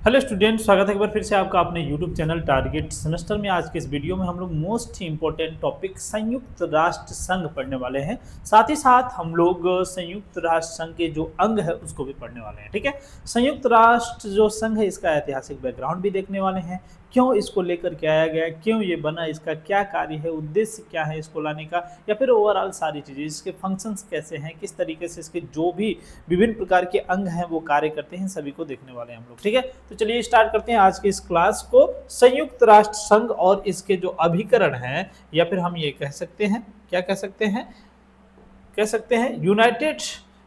Hello student, स्वागत है एक बार फिर से आपका अपने यूट्यूब चैनल टारगेट सेमेस्टर में। आज के इस वीडियो में हम लोग मोस्ट इंपॉर्टेंट टॉपिक संयुक्त राष्ट्र संघ पढ़ने वाले हैं। साथ ही साथ हम लोग संयुक्त राष्ट्र संघ के जो अंग है उसको भी पढ़ने वाले हैं। ठीक है, संयुक्त राष्ट्र जो संघ है इसका ऐतिहासिक बैकग्राउंड भी देखने वाले हैं, क्यों इसको लेकर के आया गया, क्यों ये बना, इसका क्या कार्य है, उद्देश्य क्या है इसको लाने का, या फिर ओवरऑल सारी चीज़ें, इसके फंक्शंस कैसे हैं, किस तरीके से इसके जो भी विभिन्न प्रकार के अंग हैं वो कार्य करते हैं, सभी को देखने वाले हैं हम लोग। ठीक है, तो चलिए स्टार्ट करते हैं आज की इस क्लास को। संयुक्त राष्ट्र संघ और इसके जो अभिकरण हैं, या फिर हम ये कह सकते हैं, क्या कह सकते हैं United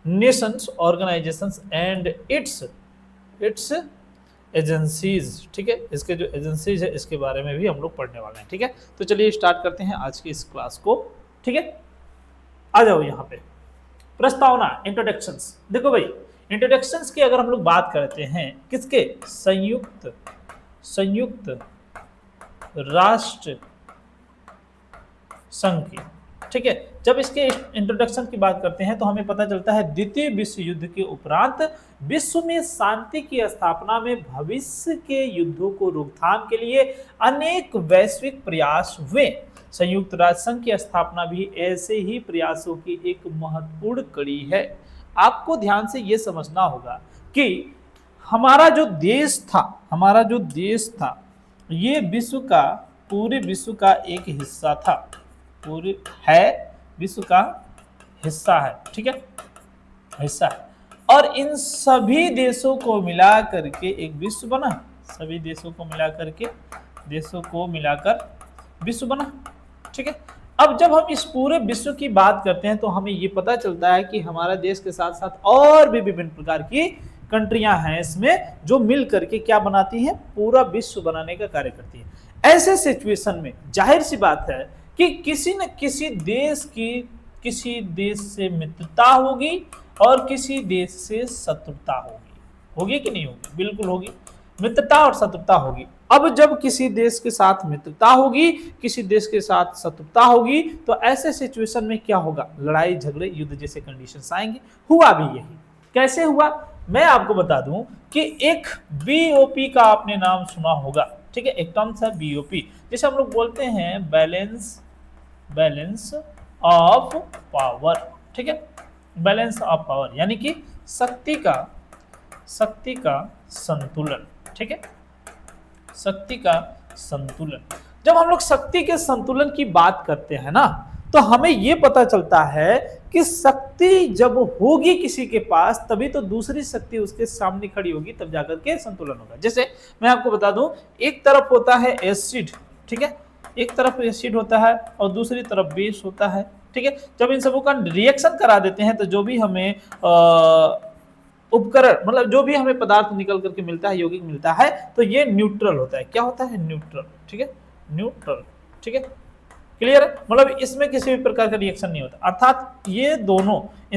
Nations organisations and it's agencies. ठीक है, इसके जो एजेंसीज है इसके बारे में भी हम लोग पढ़ने वाले हैं। ठीक है, तो चलिए स्टार्ट करते हैं आज की इस क्लास को। ठीक है, आ जाओ यहाँ पे प्रस्तावना, इंट्रोडक्शंस। देखो भाई, इंट्रोडक्शंस की अगर हम लोग बात करते हैं किसके, संयुक्त राष्ट्र संघ की। ठीक है, जब इसके इंट्रोडक्शन की बात करते हैं तो हमें पता चलता है द्वितीय विश्व युद्ध के उपरांत विश्व में शांति की स्थापना में भविष्य के युद्धों को रोकथाम के लिए अनेक वैश्विक प्रयास हुए। संयुक्त राष्ट्र संघ की स्थापना भी ऐसे ही प्रयासों की एक महत्वपूर्ण कड़ी है। आपको ध्यान से यह समझना होगा कि हमारा जो देश था ये पूरे विश्व का एक हिस्सा था, पूरे है विश्व का हिस्सा है। ठीक है, हिस्सा है, और इन सभी देशों को मिला करके एक विश्व बना। सभी देशों को मिलाकर विश्व बना। ठीक है, अब जब हम इस पूरे विश्व की बात करते हैं तो हमें ये पता चलता है कि हमारा देश के साथ साथ और भी विभिन्न प्रकार की कंट्रियां हैं इसमें, जो मिल करके क्या बनाती हैं, पूरा विश्व बनाने का कार्य करती है। ऐसे सिचुएशन में जाहिर सी बात है कि किसी न किसी देश से मित्रता होगी और किसी देश से शत्रुता होगी कि नहीं होगी? बिल्कुल होगी, मित्रता और शत्रुता होगी। अब जब किसी देश के साथ मित्रता होगी, किसी देश के साथ शत्रुता होगी, तो ऐसे सिचुएशन में क्या होगा, लड़ाई झगड़े युद्ध जैसे कंडीशंस आएंगे। हुआ भी यही। कैसे हुआ, मैं आपको बता दूं कि एक बीओपी का आपने नाम सुना होगा। ठीक है, एक टर्म है बीओपी, जैसे हम लोग बोलते हैं बैलेंस ऑफ पावर। ठीक है, बैलेंस ऑफ पावर यानी कि शक्ति का संतुलन। ठीक है, शक्ति का संतुलन। जब हम लोग शक्ति के संतुलन की बात करते हैं ना, तो हमें यह पता चलता है कि शक्ति जब होगी किसी के पास, तभी तो दूसरी शक्ति उसके सामने खड़ी होगी, तब जाकर के संतुलन होगा। जैसे मैं आपको बता दूं, एक तरफ होता है एसिड। ठीक है, एक तरफ एसिड होता है और दूसरी तरफ बेस होता है। ठीक है, जब इन सबों का रिएक्शन करा देते हैं तो जो भी हमें उपकरण, मतलब जो भी हमें पदार्थ निकल करके मिलता है, यौगिक मिलता है, तो ये न्यूट्रल होता है। क्या होता है? न्यूट्रल। ठीक है, न्यूट्रल। ठीक है, क्लियर है? मतलब इसमें किसी भी प्रकार का रिएक्शन नहीं होता। अर्थात इन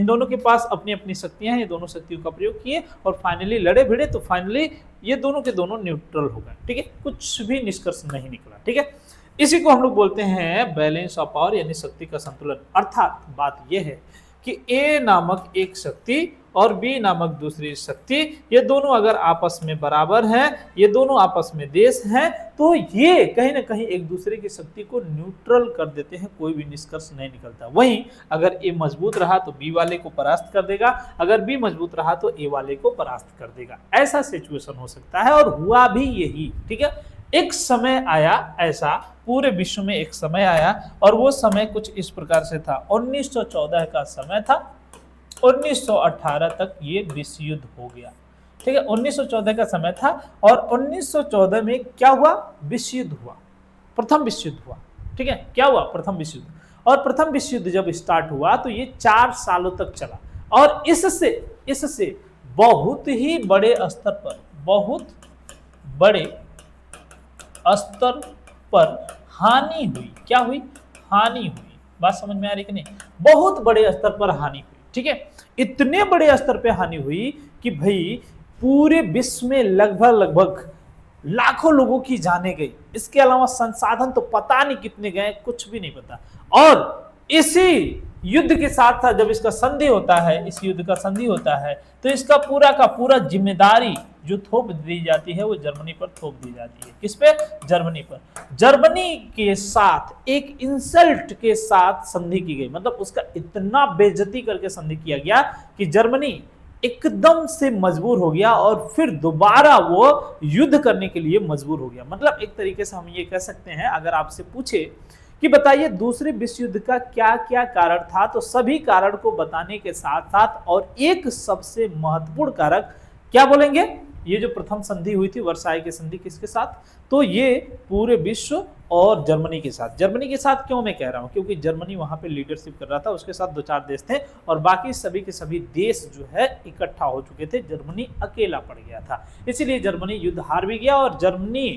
दोनों के पास अपनी अपनी शक्तियां हैं, ये दोनों शक्तियों का प्रयोग किए और फाइनली लड़े भिड़े, तो फाइनली ये दोनों के दोनों न्यूट्रल हो गए। ठीक है, कुछ भी निष्कर्ष नहीं निकला। ठीक है, इसी को हम लोग बोलते हैं बैलेंस ऑफ पावर, यानी शक्ति का संतुलन। अर्थात बात यह है कि ए नामक एक शक्ति और बी नामक दूसरी शक्ति, ये दोनों अगर आपस में बराबर हैं, ये दोनों आपस में देश हैं, तो ये कहीं ना कहीं एक दूसरे की शक्ति को न्यूट्रल कर देते हैं, कोई भी निष्कर्ष नहीं निकलता। वहीं अगर ए मजबूत रहा तो बी वाले को परास्त कर देगा, अगर बी मजबूत रहा तो ए वाले को परास्त कर देगा। ऐसा सिचुएशन हो सकता है, और हुआ भी यही। ठीक है, एक समय आया ऐसा, पूरे विश्व में एक समय आया, और वो समय कुछ इस प्रकार से था। 1914 का समय था, 1918 तक ये विश्व युद्ध हो गया। ठीक है, 1914 का समय था, और 1914 में क्या हुआ, विश्व युद्ध हुआ, प्रथम विश्व युद्ध हुआ। ठीक है, क्या हुआ, प्रथम विश्व युद्ध। और प्रथम विश्व युद्ध जब स्टार्ट हुआ तो ये 4 सालों तक चला, और इससे बहुत ही बड़े स्तर पर हानि हुई। क्या हुई? हानि हुई। बात समझ में आ रही कि नहीं? बहुत बड़े स्तर पर हानि हुई। ठीक है, इतने बड़े स्तर पर हानि हुई कि भाई पूरे विश्व में लगभग लाखों लोगों की जानें गई। इसके अलावा संसाधन तो पता नहीं कितने गए, कुछ भी नहीं पता। और इसी युद्ध के साथ साथ जब इसका संधि होता है, इस युद्ध का संधि होता है, तो इसका पूरा का पूरा जिम्मेदारी जो थोप दी जाती है वो जर्मनी पर थोप दी जाती है। किस पे? जर्मनी पर। जर्मनी के साथ एक इंसल्ट के साथ संधि की गई, मतलब उसका इतना बेइज्जती करके संधि किया गया कि जर्मनी एकदम से मजबूर हो गया और फिर दोबारा वो युद्ध करने के लिए मजबूर हो गया। मतलब एक तरीके से हम ये कह सकते हैं, अगर आपसे पूछे कि बताइए दूसरे विश्व युद्ध का क्या क्या कारण था, तो सभी कारण को बताने के साथ साथ और एक सबसे महत्वपूर्ण कारक क्या बोलेंगे, ये जो प्रथम संधि हुई थी वर्साई की संधि, किसके साथ? तो ये पूरे विश्व और जर्मनी के साथ। जर्मनी के साथ क्यों मैं कह रहा हूं? क्योंकि जर्मनी वहां पे लीडरशिप कर रहा था, उसके साथ 2-4 देश थे और बाकी सभी के सभी देश जो है इकट्ठा हो चुके थे, जर्मनी अकेला पड़ गया था। इसीलिए जर्मनी युद्ध हार भी गया और जर्मनी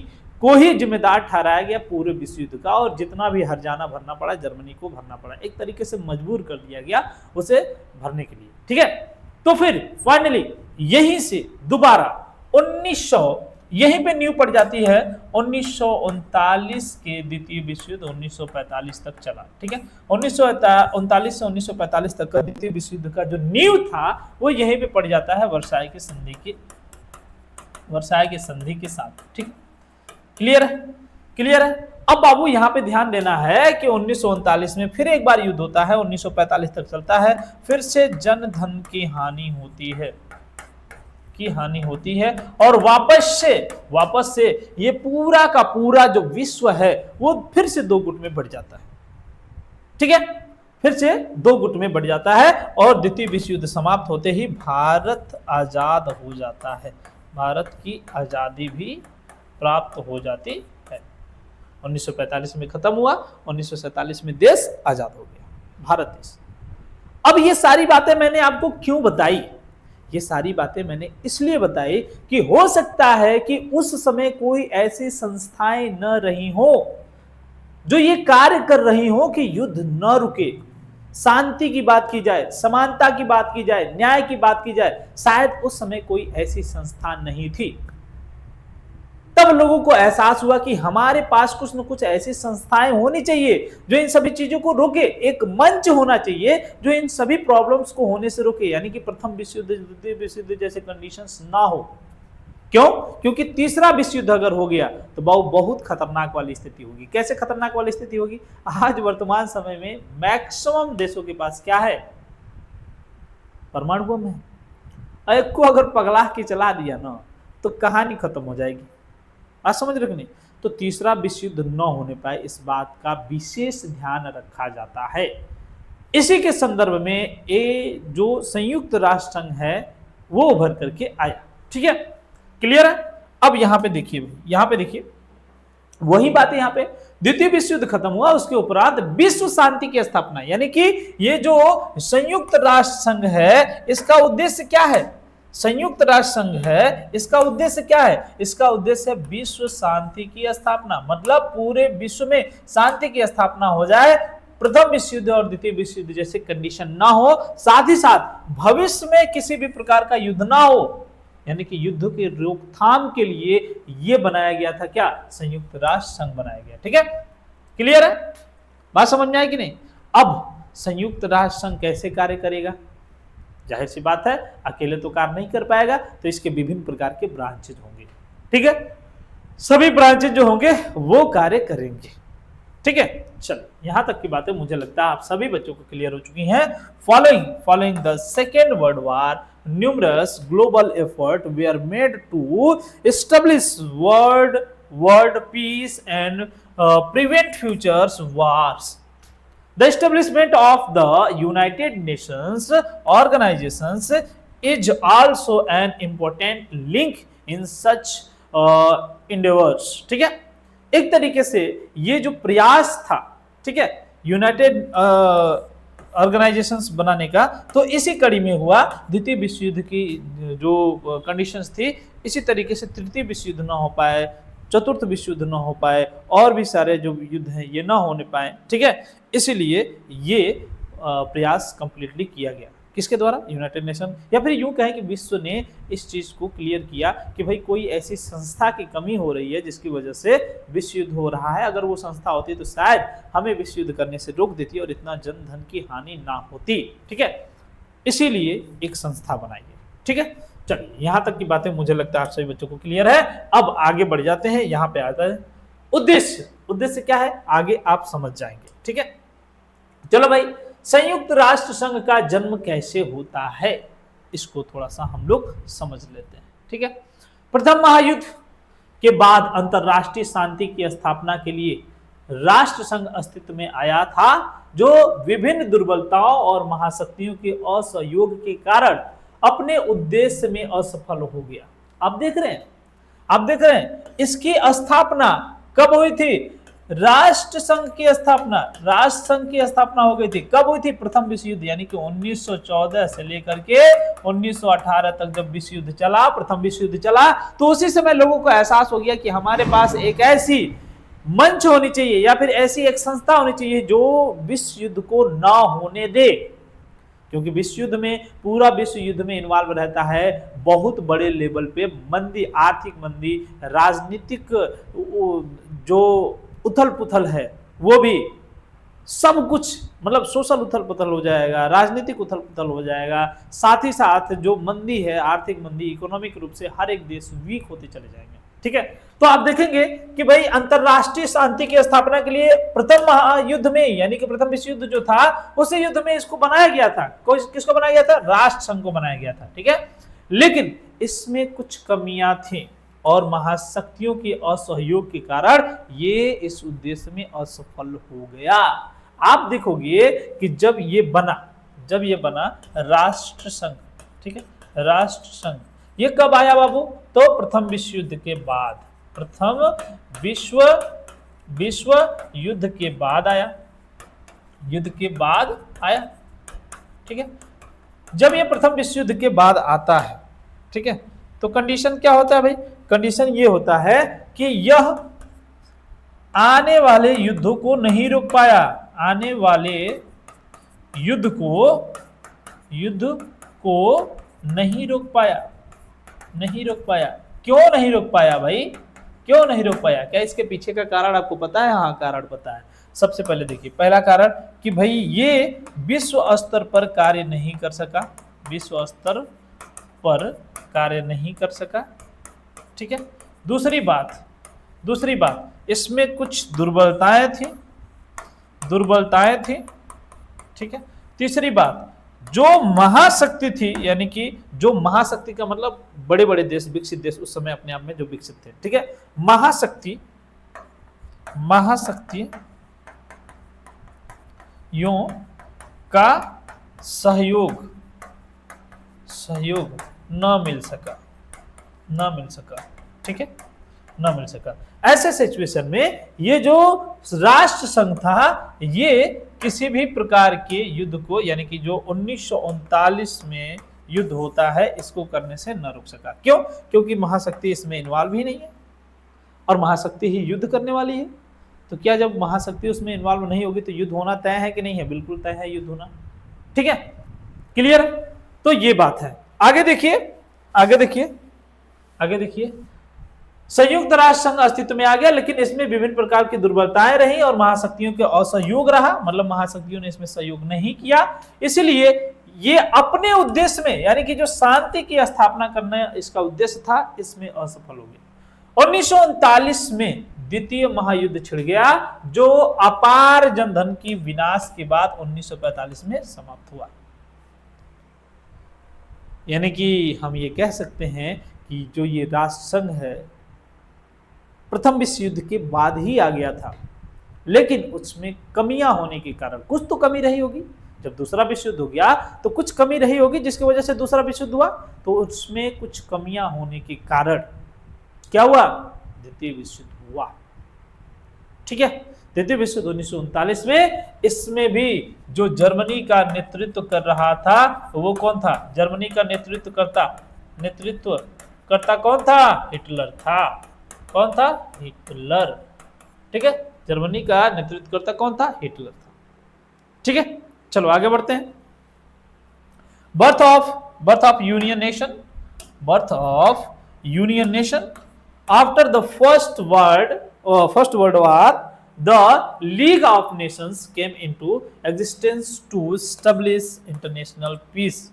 को ही जिम्मेदार ठहराया गया पूरे विश्व युद्ध का, और जितना भी हर्जाना भरना पड़ा जर्मनी को भरना पड़ा, एक तरीके से मजबूर कर दिया गया उसे भरने के लिए। ठीक है, तो फिर फाइनली यहीं से दोबारा 1900 यहीं पे न्यू पड़ जाती है। 1939 के द्वितीय विश्व युद्ध 1945 तक चला। ठीक है, 1939 से 1945 तक का द्वितीय विश्व युद्ध का जो न्यू था वो यहीं पे पड़ जाता है वर्साई की संधि के साथ। ठीक है, क्लियर है? क्लियर है। अब बाबू यहाँ पे ध्यान देना है कि 1939 में फिर एक बार युद्ध होता है, 1945 तक चलता है, फिर से जन धन की हानि होती है और वापस से ये पूरा का पूरा जो विश्व है वो फिर से 2 गुट में बढ़ जाता है। ठीक है, फिर से 2 गुट में बढ़ जाता है और द्वितीय विश्व युद्ध समाप्त होते ही भारत आजाद हो जाता है, भारत की आजादी भी प्राप्त हो जाती है। 1945 में खत्म हुआ, 1947 में देश आजाद हो गया, भारत देश। अब ये सारी बातें मैंने आपको क्यों बताई? ये सारी बातें मैंने इसलिए बताई कि हो सकता है कि उस समय कोई ऐसी संस्थाएं न रही हो जो ये कार्य कर रही हो कि युद्ध न रुके, शांति की बात की जाए, समानता की बात की जाए, न्याय की बात की जाए। शायद उस समय कोई ऐसी संस्था नहीं थी। तब लोगों को एहसास हुआ कि हमारे पास कुछ न कुछ ऐसी संस्थाएं होनी चाहिए जो इन सभी चीजों को रोके, एक मंच होना चाहिए जो इन सभी प्रॉब्लम्स को होने से रोके, यानी कि प्रथम विश्व युद्ध, द्वितीय विश्व युद्ध जैसे कंडीशंस ना हो। क्यों? क्योंकि तीसरा विश्व युद्ध अगर हो गया तो बहुत खतरनाक वाली स्थिति होगी। कैसे खतरनाक वाली स्थिति होगी? आज वर्तमान समय में मैक्सिमम देशों के पास क्या है? परमाणु बम है। एक को अगर पगला के चला दिया ना तो कहानी खत्म हो जाएगी। आज समझ रहे नहीं? तो तीसरा विश्व युद्ध न होने पाए इस बात का विशेष ध्यान रखा जाता है। इसी के संदर्भ में ये जो संयुक्त राष्ट्र संघ है वो उभर करके आया। ठीक है, क्लियर है? अब यहां पे देखिए वही बात है। यहां पे द्वितीय विश्व युद्ध खत्म हुआ, उसके उपरांत विश्व शांति की स्थापना, यानी कि ये जो संयुक्त राष्ट्र संघ है इसका उद्देश्य क्या है? संयुक्त राष्ट्र संघ है, इसका उद्देश्य क्या है? इसका उद्देश्य विश्व शांति की स्थापना, मतलब पूरे विश्व में शांति की स्थापना हो जाए, प्रथम विश्व युद्ध और द्वितीय विश्व युद्ध जैसे कंडीशन ना हो, साथ ही साथ भविष्य में किसी भी प्रकार का युद्ध ना हो, यानी कि युद्ध के रोकथाम के लिए यह बनाया गया था क्या? संयुक्त राष्ट्र संघ बनाया गया। ठीक है, क्लियर है? बात समझ में आई कि नहीं? अब संयुक्त राष्ट्र संघ कैसे कार्य करेगा? जाहिर सी बात है अकेले तो कार्य नहीं कर पाएगा, तो इसके विभिन्न प्रकार के ब्रांचेज होंगे। ठीक है, सभी ब्रांचेज जो होंगे वो कार्य करेंगे। ठीक है, चलो यहां तक की बातें मुझे लगता है आप सभी बच्चों को क्लियर हो चुकी हैं। Following the second world war numerous global effort were made to establish world peace and prevent future wars. The establishment of the United Nations organizations is also an important link in such endeavors. ठीक है, एक तरीके से ये जो प्रयास था, ठीक है, यूनाइटेड ऑर्गेनाइजेशंस बनाने का, तो इसी कड़ी में हुआ। द्वितीय विश्व युद्ध की जो कंडीशंस थी, इसी तरीके से तृतीय विश्व युद्ध ना हो पाए, चतुर्थ विश्व युद्ध ना हो पाए, और भी सारे जो युद्ध हैं ये ना होने पाए। ठीक है, इसीलिए ये प्रयास कंप्लीटली किया गया। किसके द्वारा? United nation. या फिर यूं कहें कि विश्व ने इस चीज को क्लियर किया कि भाई कोई ऐसी संस्था की कमी हो रही है जिसकी वजह से विश्व युद्ध हो रहा है, अगर वो संस्था होती तो शायद हमें विश्व युद्ध करने से रोक देती और इतना जन धन की हानि ना होती। ठीक है, इसीलिए एक संस्था बनाई है। ठीक है, चलिए यहां तक की बातें मुझे लगता है आप सभी बच्चों को क्लियर है। अब आगे बढ़ जाते हैं, यहां पे आता है उद्देश्य। उद्देश्य क्या है आगे आप समझ जाएंगे। ठीक है, चलो भाई, संयुक्त राष्ट्र संघ का जन्म कैसे होता है इसको थोड़ा सा हम लोग समझ लेते हैं। ठीक है, प्रथम महायुद्ध के बाद अंतरराष्ट्रीय शांति की स्थापना के लिए राष्ट्र संघ अस्तित्व में आया था, जो विभिन्न दुर्बलताओं और महाशक्तियों के असहयोग के कारण अपने उद्देश्य में असफल हो गया। आप देख रहे हैं इसकी स्थापना कब हुई थी? राष्ट्र संघ की स्थापना हो गई थी। कब हुई थी? प्रथम विश्व युद्ध, यानी कि 1914 से लेकर के 1918 तक जब विश्व युद्ध चला, प्रथम विश्व युद्ध चला, तो उसी समय लोगों को एहसास हो गया कि हमारे पास एक ऐसी मंच होनी चाहिए या फिर ऐसी एक संस्था होनी चाहिए जो विश्व युद्ध को ना होने दे, क्योंकि विश्व युद्ध में, पूरा विश्व युद्ध में इन्वॉल्व रहता है बहुत बड़े लेवल पे मंदी, आर्थिक मंदी, राजनीतिक जो उथल पुथल है वो भी, सब कुछ मतलब सोशल उथल पुथल हो जाएगा, राजनीतिक उथल पुथल हो जाएगा, साथ ही साथ जो मंदी है, आर्थिक मंदी, इकोनॉमिक रूप से हर एक देश वीक होते चले जाएंगे। ठीक है, तो आप देखेंगे कि भाई अंतरराष्ट्रीय शांति की स्थापना के लिए प्रथम महायुद्ध में, यानी कि प्रथम विश्व युद्ध जो था, उस युद्ध में इसको बनाया गया था। किसको बनाया गया था? राष्ट्र संघ को बनाया गया था। ठीक है, लेकिन इसमें कुछ कमियां थी और महाशक्तियों के असहयोग के कारण ये इस उद्देश्य में असफल हो गया। आप देखोगे कि जब ये बना राष्ट्र संघ, ठीक है, राष्ट्र संघ, ये कब आया बाबू? तो प्रथम विश्व युद्ध के बाद, प्रथम विश्व युद्ध के बाद आया, ठीक है। जब ये प्रथम विश्व युद्ध के बाद आता है, ठीक है, तो कंडीशन क्या होता है भाई? कंडीशन ये होता है कि यह आने वाले युद्धों को नहीं रोक पाया, आने वाले युद्ध को नहीं रोक पाया। क्यों नहीं रोक पाया भाई? क्यों नहीं रोक पाया? क्या इसके पीछे का कारण आपको पता है? हाँ, कारण पता है। सबसे पहले देखिए, पहला कारण कि भाई ये विश्व स्तर पर कार्य नहीं कर सका, विश्व स्तर पर कार्य नहीं कर सका। ठीक है, दूसरी बात इसमें कुछ दुर्बलताएं थी। ठीक है, तीसरी बात, जो महाशक्ति थी, यानी कि जो महाशक्ति का मतलब बड़े बड़े देश, विकसित देश उस समय अपने आप में जो विकसित थे, ठीक है, महाशक्तियों का सहयोग न मिल सका। ठीक है, न मिल सका। ऐसे सिचुएशन में ये जो राष्ट्र संघ था, ये किसी भी प्रकार के युद्ध को, यानी कि जो 1939 में युद्ध होता है, इसको करने से न रुक सका। क्यों? क्योंकि महाशक्ति इसमें इन्वॉल्व ही नहीं है और महाशक्ति ही युद्ध करने वाली है। तो क्या जब महाशक्ति उसमें इन्वॉल्व नहीं होगी तो युद्ध होना तय है कि नहीं है? बिल्कुल तय है युद्ध होना। ठीक है, क्लियर? तो ये बात है। आगे देखिए, संयुक्त राष्ट्र संघ अस्तित्व में आ गया, लेकिन इसमें विभिन्न प्रकार की दुर्बलताएं रही और महाशक्तियों के असहयोग रहा, मतलब महाशक्तियों ने इसमें सहयोग नहीं किया। इसलिए ये अपने उद्देश्य में, यानी कि जो शांति की स्थापना करना इसका उद्देश्य था, इसमें असफल हो गया। 1939 में द्वितीय महायुद्ध छिड़ गया, जो अपार जनधन की विनाश के बाद 1945 में समाप्त हुआ। यानी कि हम ये कह सकते हैं कि जो ये राष्ट्र संघ है, प्रथम विश्व युद्ध के बाद ही आ गया था, लेकिन उसमें कमियां होने के कारण, कुछ तो कमी रही होगी। जब दूसरा विश्व युद्ध हो गया तो कुछ कमी रही होगी, जिसकी वजह से दूसरा विश्व युद्ध हुआ। तो उसमें कुछ कमियां होने के कारण क्या हुआ? द्वितीय विश्व युद्ध हुआ। ठीक है, द्वितीय विश्व युद्ध 1939 में, इसमें भी जो जर्मनी का नेतृत्व कर रहा था वो कौन था? जर्मनी का नेतृत्वकर्ता कौन था? हिटलर था। कौन था? हिटलर। ठीक है, जर्मनी का नेतृत्वकर्ता कौन था? हिटलर था। ठीक है, चलो आगे बढ़ते हैं। birth of union nation, birth of union nation. After the first world war, the League of Nations came into existence to establish international peace,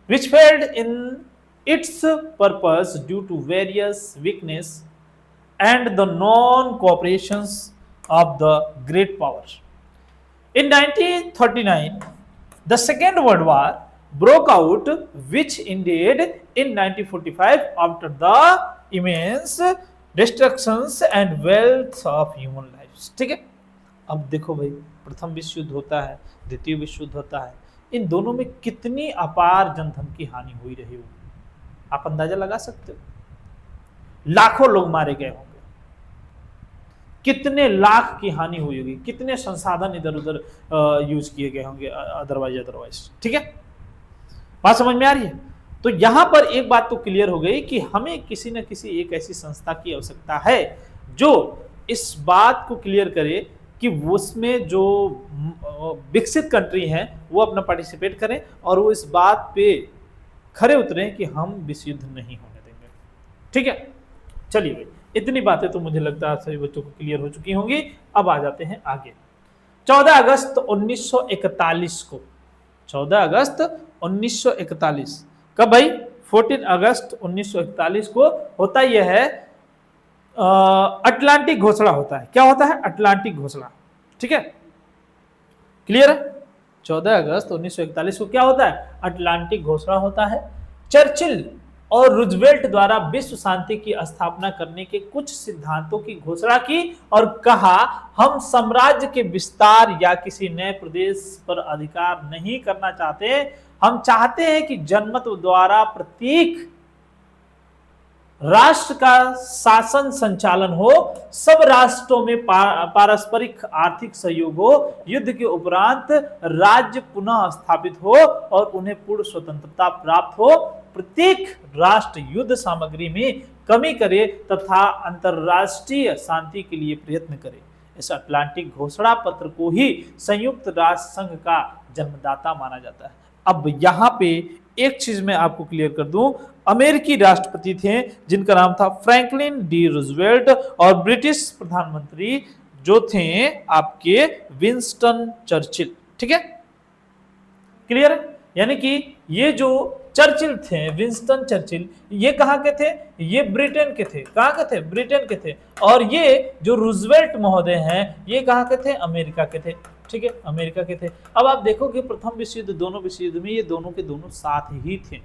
which failed in its purpose due to various weakness and the non-cooperations of the great powers. In 1939, the Second World War broke out, which ended in 1945 after the immense destructions and wealth of human lives. ठीक है, अब देखो भाई, प्रथम विश्व युद्ध होता है, द्वितीय विश्व युद्ध होता है, इन दोनों में कितनी अपार जनधन की हानि हुई रही होगी, आप अंदाजा लगा सकते हो। लाखों लोग मारे गए होंगे, कितने लाख की हानि हुई होगी, कितने संसाधन इधर उधर यूज किए गए होंगे अदरवाइज। ठीक है, बात समझ में आ रही है। तो यहां पर एक बात तो क्लियर हो गई कि हमें किसी न किसी एक ऐसी संस्था की आवश्यकता है जो इस बात को क्लियर करे कि उसमें जो विकसित कंट्री हैं वो अपना पार्टिसिपेट करें और वो इस बात पे खरे उतरें कि हम विश्व युद्ध नहीं होने देंगे। ठीक है, चलिए भाई, इतनी बातें तो मुझे लगता है सभी बच्चों को क्लियर हो चुकी होंगी। अब आ जाते हैं आगे। 14 अगस्त 1941 को, 14 अगस्त 1941 कब भाई? 14 अगस्त 1941 को होता यह है अटलांटिक घोषणा होता है। क्या होता है? अटलांटिक घोषणा। ठीक है, क्लियर है? 14 अगस्त 1941 को क्या होता है? अटलांटिक घोषणा होता है। चर्चिल और रूजवेल्ट द्वारा विश्व शांति की स्थापना करने के कुछ सिद्धांतों की घोषणा की और कहा, हम साम्राज्य के विस्तार या किसी नए प्रदेश पर अधिकार नहीं करना चाहते। हम चाहते हैं कि जनमत द्वारा प्रत्येक राष्ट्र का शासन संचालन हो, सब राष्ट्रों में पारस्परिक आर्थिक सहयोग हो, युद्ध के उपरांत राज्य पुनः स्थापित हो और उन्हें पूर्ण स्वतंत्रता प्राप्त हो, प्रत्येक राष्ट्र युद्ध सामग्री में कमी करे तथा अंतरराष्ट्रीय शांति के लिए प्रयत्न करे। इस अटलांटिक घोषणा पत्र को ही संयुक्त राष्ट्र संघ का जन्मदाता माना जाता है। अब यहां पे एक चीज मैं आपको क्लियर कर दूं, अमेरिकी राष्ट्रपति थे जिनका नाम था फ्रैंकलिन डी रूजवेल्ट और ब्रिटिश प्रधानमंत्री जो थे आपके विंस्टन चर्चिल। ठीक है, क्लियर है? यानी कि ये जो चर्चिल थे, विंस्टन चर्चिल, ये कहां के थे? ये ब्रिटेन के थे। कहां के थे? ब्रिटेन के थे। और ये जो रूजवेल्ट महोदय हैं, ये कहां के थे? अमेरिका के थे। ठीक है, अमेरिका के थे। अब आप देखो कि प्रथम विश्व युद्ध, दोनों विश्व युद्ध में ये दोनों के दोनों साथ ही थे।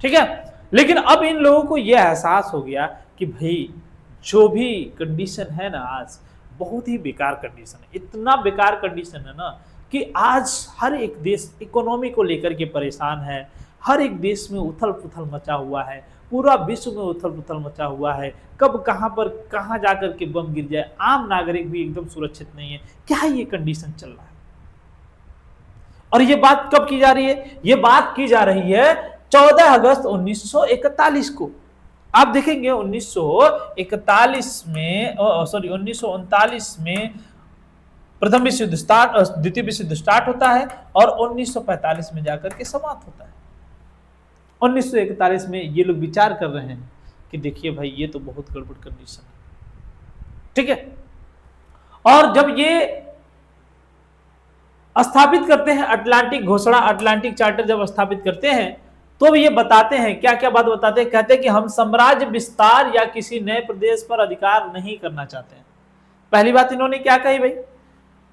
ठीक है, लेकिन अब इन लोगों को यह एहसास हो गया कि भाई जो भी कंडीशन है ना आज, बहुत ही बेकार कंडीशन है। इतना बेकार कंडीशन है ना कि आज हर एक देश इकोनॉमी को लेकर के परेशान है, हर एक देश में उथल पुथल मचा हुआ है, पूरा विश्व में उथल पुथल मचा हुआ है। कब कहां पर कहां जाकर के बम गिर जाए, आम नागरिक भी एकदम सुरक्षित नहीं है। क्या ये कंडीशन चल रहा है? और ये बात कब की जा रही है? ये बात की जा रही है 14 अगस्त 1941 को। आप देखेंगे 1939 में प्रथम विश्व युद्ध द्वितीय विश्व युद्ध स्टार्ट होता है और 1945 में जाकर के समाप्त होता है। 1941 में ये लोग विचार कर रहे हैं कि देखिए भाई ये तो बहुत गड़बड़ कंडीशन है। ठीक है, और जब ये स्थापित करते हैं अटलांटिक घोषणा, अटलांटिक चार्टर जब स्थापित करते हैं तो ये बताते हैं, क्या क्या बात बताते हैं? कहते हैं कि हम साम्राज्य विस्तार या किसी नए प्रदेश पर अधिकार नहीं करना चाहते हैं। पहली बात इन्होंने क्या कही भाई?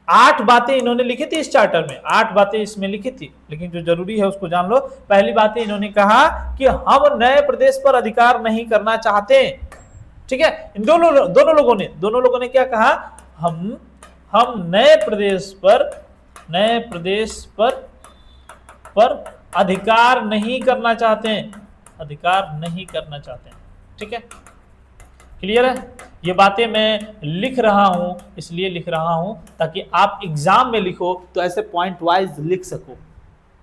8 बातें इन्होंने लिखी थी इस चार्टर में, 8 बातें इसमें लिखी थी, लेकिन जो जरूरी है उसको जान लो। पहली बात इन्होंने कहा कि हम नए प्रदेश पर अधिकार नहीं करना चाहते। ठीक है, इन दोनों लोगों ने क्या कहा? हम नए प्रदेश पर अधिकार नहीं करना चाहते हैं, अधिकार नहीं करना चाहते हैं। ठीक है, क्लियर है? ये बातें मैं लिख रहा हूं, इसलिए लिख रहा हूं ताकि आप एग्जाम में लिखो तो ऐसे पॉइंट वाइज लिख सको।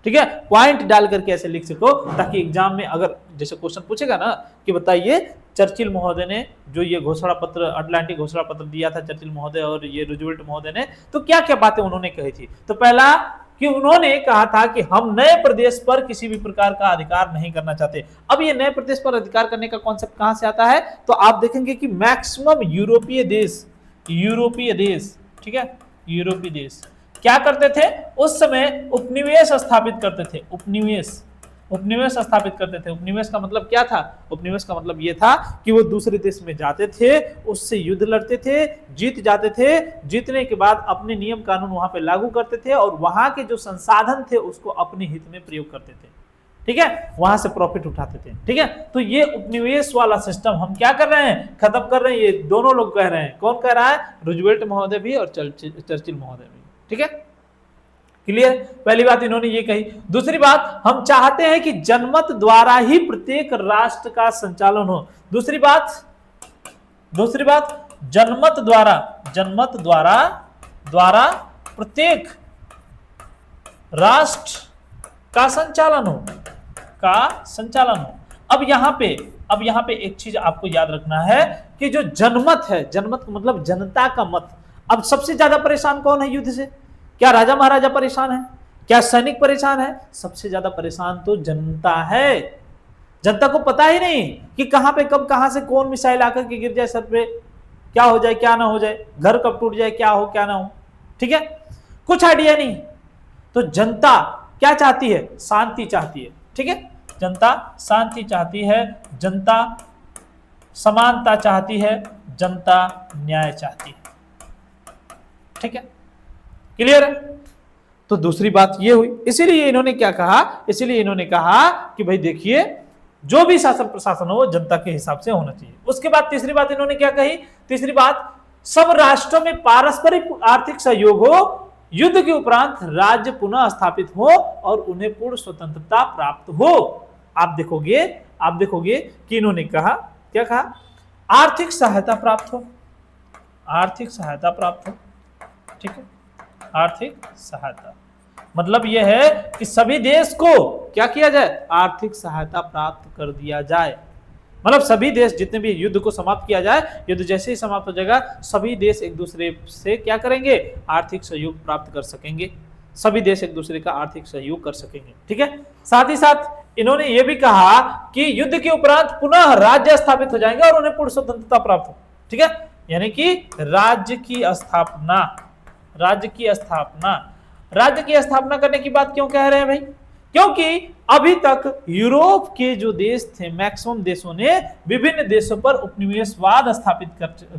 ठीक है, पॉइंट डाल करके ऐसे लिख सको ताकि एग्जाम में अगर जैसे क्वेश्चन पूछेगा ना कि बताइए चर्चिल महोदय ने जो ये घोषणा पत्र, अटलांटिक घोषणा पत्र दिया था चर्चिल महोदय और ये रूजवेल्ट महोदय ने, तो क्या क्या बातें उन्होंने कही थी? तो पहला कि उन्होंने कहा था कि हम नए प्रदेश पर किसी भी प्रकार का अधिकार नहीं करना चाहते। अब ये नए प्रदेश पर अधिकार करने का कॉन्सेप्ट कहां से आता है, तो आप देखेंगे कि मैक्सिमम यूरोपीय देश, ठीक है, यूरोपीय देश क्या करते थे उस समय, उपनिवेश स्थापित करते थे। उपनिवेश स्थापित करते थे। उपनिवेश का मतलब क्या था, उपनिवेश का मतलब ये था कि वो दूसरे देश में जाते थे, उससे युद्ध लड़ते थे, जीत जाते थे, जीतने के बाद अपने नियम कानून वहां पे लागू करते थे और वहां के जो संसाधन थे उसको अपने हित में प्रयोग करते थे, ठीक है, वहां से प्रॉफिट उठाते थे, ठीक है। तो ये उपनिवेश वाला सिस्टम हम क्या कर रहे हैं, खत्म कर रहे हैं। ये दोनों लोग कह रहे हैं, कौन कह रहा है, रूजवेल्ट महोदय भी और चर्चिल महोदय भी, ठीक है, क्लियर। पहली बात इन्होंने ये कही। दूसरी बात, हम चाहते हैं कि जनमत द्वारा ही प्रत्येक राष्ट्र का संचालन हो। दूसरी बात जनमत द्वारा प्रत्येक राष्ट्र का संचालन हो। अब यहां पे एक चीज आपको याद रखना है कि जो जनमत है, जनमत का मतलब जनता का मत। अब सबसे ज्यादा परेशान कौन है युद्ध से, क्या राजा महाराजा परेशान है, क्या सैनिक परेशान है, सबसे ज्यादा परेशान तो जनता है। जनता को पता ही नहीं कि कहां पे कब कहां से कौन मिसाइल आकर के गिर जाए सर पे, क्या हो जाए क्या ना हो जाए, घर कब टूट जाए, क्या हो क्या ना हो, ठीक है, कुछ आइडिया नहीं। तो जनता क्या चाहती है, शांति चाहती है, ठीक है, जनता शांति चाहती है, जनता समानता चाहती है, जनता न्याय चाहती है, ठीक है, क्लियर है। तो दूसरी बात ये हुई। इसीलिए इन्होंने क्या कहा, इसीलिए इन्होंने कहा कि भाई देखिए जो भी शासन प्रशासन हो वो जनता के हिसाब से होना चाहिए। उसके बाद तीसरी बात इन्होंने क्या कही, तीसरी बात, सब राष्ट्रों में पारस्परिक आर्थिक सहयोग हो, युद्ध के उपरांत राज्य पुनः स्थापित हो और उन्हें पूर्ण स्वतंत्रता प्राप्त हो। आप देखोगे कि इन्होंने कहा, क्या कहा, आर्थिक सहायता प्राप्त हो, ठीक है, आर्थिक सहायता मतलब यह है कि सभी देश को क्या किया जाए, आर्थिक सहायता प्राप्त कर दिया जाए। मतलब सभी देश जितने भी युद्ध को समाप्त किया जाए, युद्ध जैसे ही समाप्त हो जाएगा सभी देश एक दूसरे से क्या करेंगे, आर्थिक सहयोग प्राप्त कर सकेंगे, सभी देश एक दूसरे का आर्थिक सहयोग कर सकेंगे, ठीक है। साथ ही साथ इन्होंने ये भी कहा कि युद्ध के उपरांत पुनः राज्य स्थापित हो जाएंगे और उन्हें पूर्ण स्वतंत्रता प्राप्त हो, ठीक है, यानी कि राज्य की स्थापना करने की बात क्यों कह रहे हैं भाई, क्योंकि अभी तक यूरोप के जो देश थे, मैक्सिमम देशों ने विभिन्न देशों पर उपनिवेशवाद स्थापित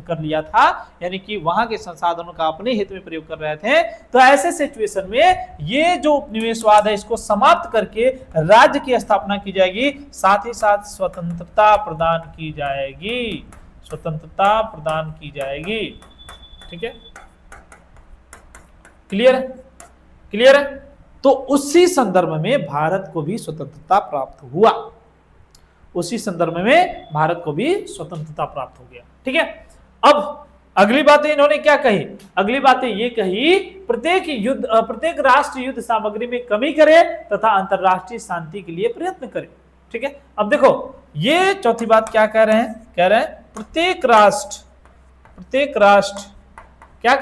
कर लिया था, यानी कि वहां के संसाधनों का अपने हित में प्रयोग कर रहे थे। तो ऐसे सिचुएशन में ये जो उपनिवेशवाद है इसको समाप्त करके राज्य की स्थापना की जाएगी, साथ ही साथ स्वतंत्रता प्रदान की जाएगी, ठीक है, क्लियर है। तो उसी संदर्भ में भारत को भी स्वतंत्रता प्राप्त हुआ, हो गया, ठीक है। अब अगली बातें इन्होंने क्या कही, अगली बातें ये कही, प्रत्येक राष्ट्र युद्ध सामग्री में कमी करे तथा अंतरराष्ट्रीय शांति के लिए प्रयत्न करे, ठीक है। अब देखो ये चौथी बात क्या कह रहे हैं, प्रत्येक राष्ट्र क्या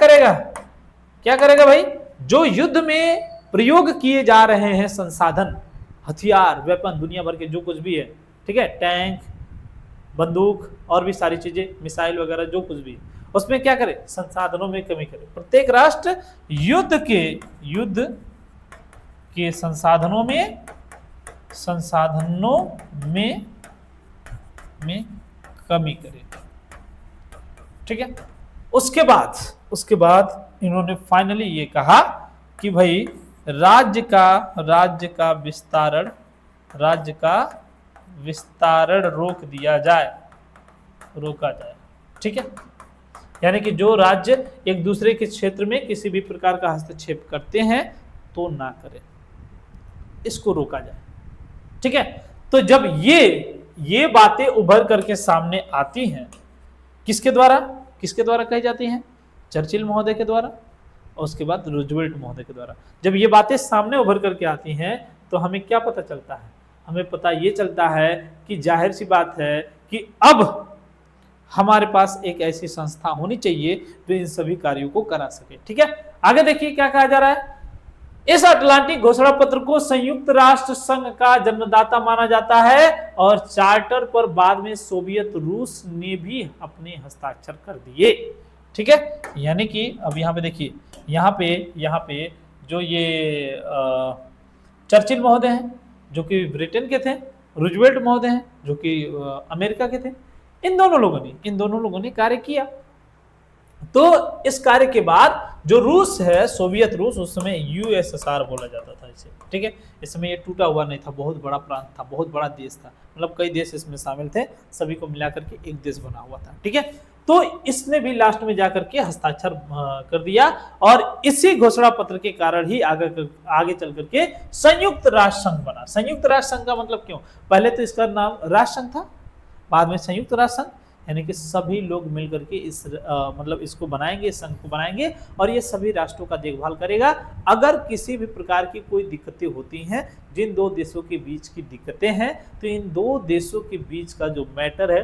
करेगा भाई, जो युद्ध में प्रयोग किए जा रहे हैं संसाधन, हथियार, वेपन, दुनिया भर के जो कुछ भी है, ठीक है, टैंक, बंदूक और भी सारी चीजें, मिसाइल वगैरह जो कुछ भी, उसमें क्या करे, संसाधनों में कमी करे। प्रत्येक राष्ट्र युद्ध के संसाधनों में कमी करे, ठीक है। उसके बाद इन्होंने फाइनली ये कहा कि भाई राज्य का विस्तारण रोका जाए, ठीक है, यानी कि जो राज्य एक दूसरे के क्षेत्र में किसी भी प्रकार का हस्तक्षेप करते हैं तो ना करें, इसको रोका जाए, ठीक है। तो जब ये बातें उभर करके सामने आती हैं, किसके द्वारा कही जाती हैं, चर्चिल महोदय के द्वारा और उसके बाद रूजवेल्ट महोदय के द्वारा। जब ये बातें सामने उभर करके आती हैं तो हमें क्या पता चलता है, हमें पता ये चलता है कि जाहिर सी बात है कि अब हमारे पास एक ऐसी संस्था होनी चाहिए जो इन सभी कार्यों को करा सके, ठीक है। आगे देखिए क्या कहा जा रहा है, इस अटलांटिक घोषणा पत्र को संयुक्त राष्ट्र संघ का जन्मदाता माना जाता है और चार्टर पर बाद में सोवियत रूस ने भी अपने हस्ताक्षर कर दिए। ठीक है, यानी कि अब यहाँ पे देखिए, यहाँ पे जो ये चर्चिल महोदय हैं जो कि ब्रिटेन के थे, रूजवेल्ट महोदय हैं जो कि अमेरिका के थे, इन दोनों लोगों ने कार्य किया। तो इस कार्य के बाद जो रूस है, सोवियत रूस, उस समय यूएसएसआर बोला जाता था इसे। ठीक है, इस समय ये टूटा हुआ नहीं था, बहुत बड़ा प्रांत था, बहुत बड़ा देश था, मतलब कई देश इसमें शामिल थे, सभी को मिलाकर के एक देश बना हुआ था। ठीक है, तो इसने भी लास्ट में जाकर के हस्ताक्षर कर दिया और इसी घोषणा पत्र के कारण ही आगे चल करके संयुक्त राष्ट्र संघ बना। संयुक्त राष्ट्र संघ का मतलब क्यों, पहले तो इसका नाम राष्ट्र संघ था, बाद में संयुक्त राष्ट्र संघ, यानी कि सभी लोग मिलकर के इस मतलब इसको बनाएंगे, इस संघ को बनाएंगे और ये सभी राष्ट्रों का देखभाल करेगा। अगर किसी भी प्रकार की कोई दिक्कतें होती हैं, जिन दो देशों के बीच की दिक्कतें हैं, तो इन दो देशों के बीच का जो मैटर है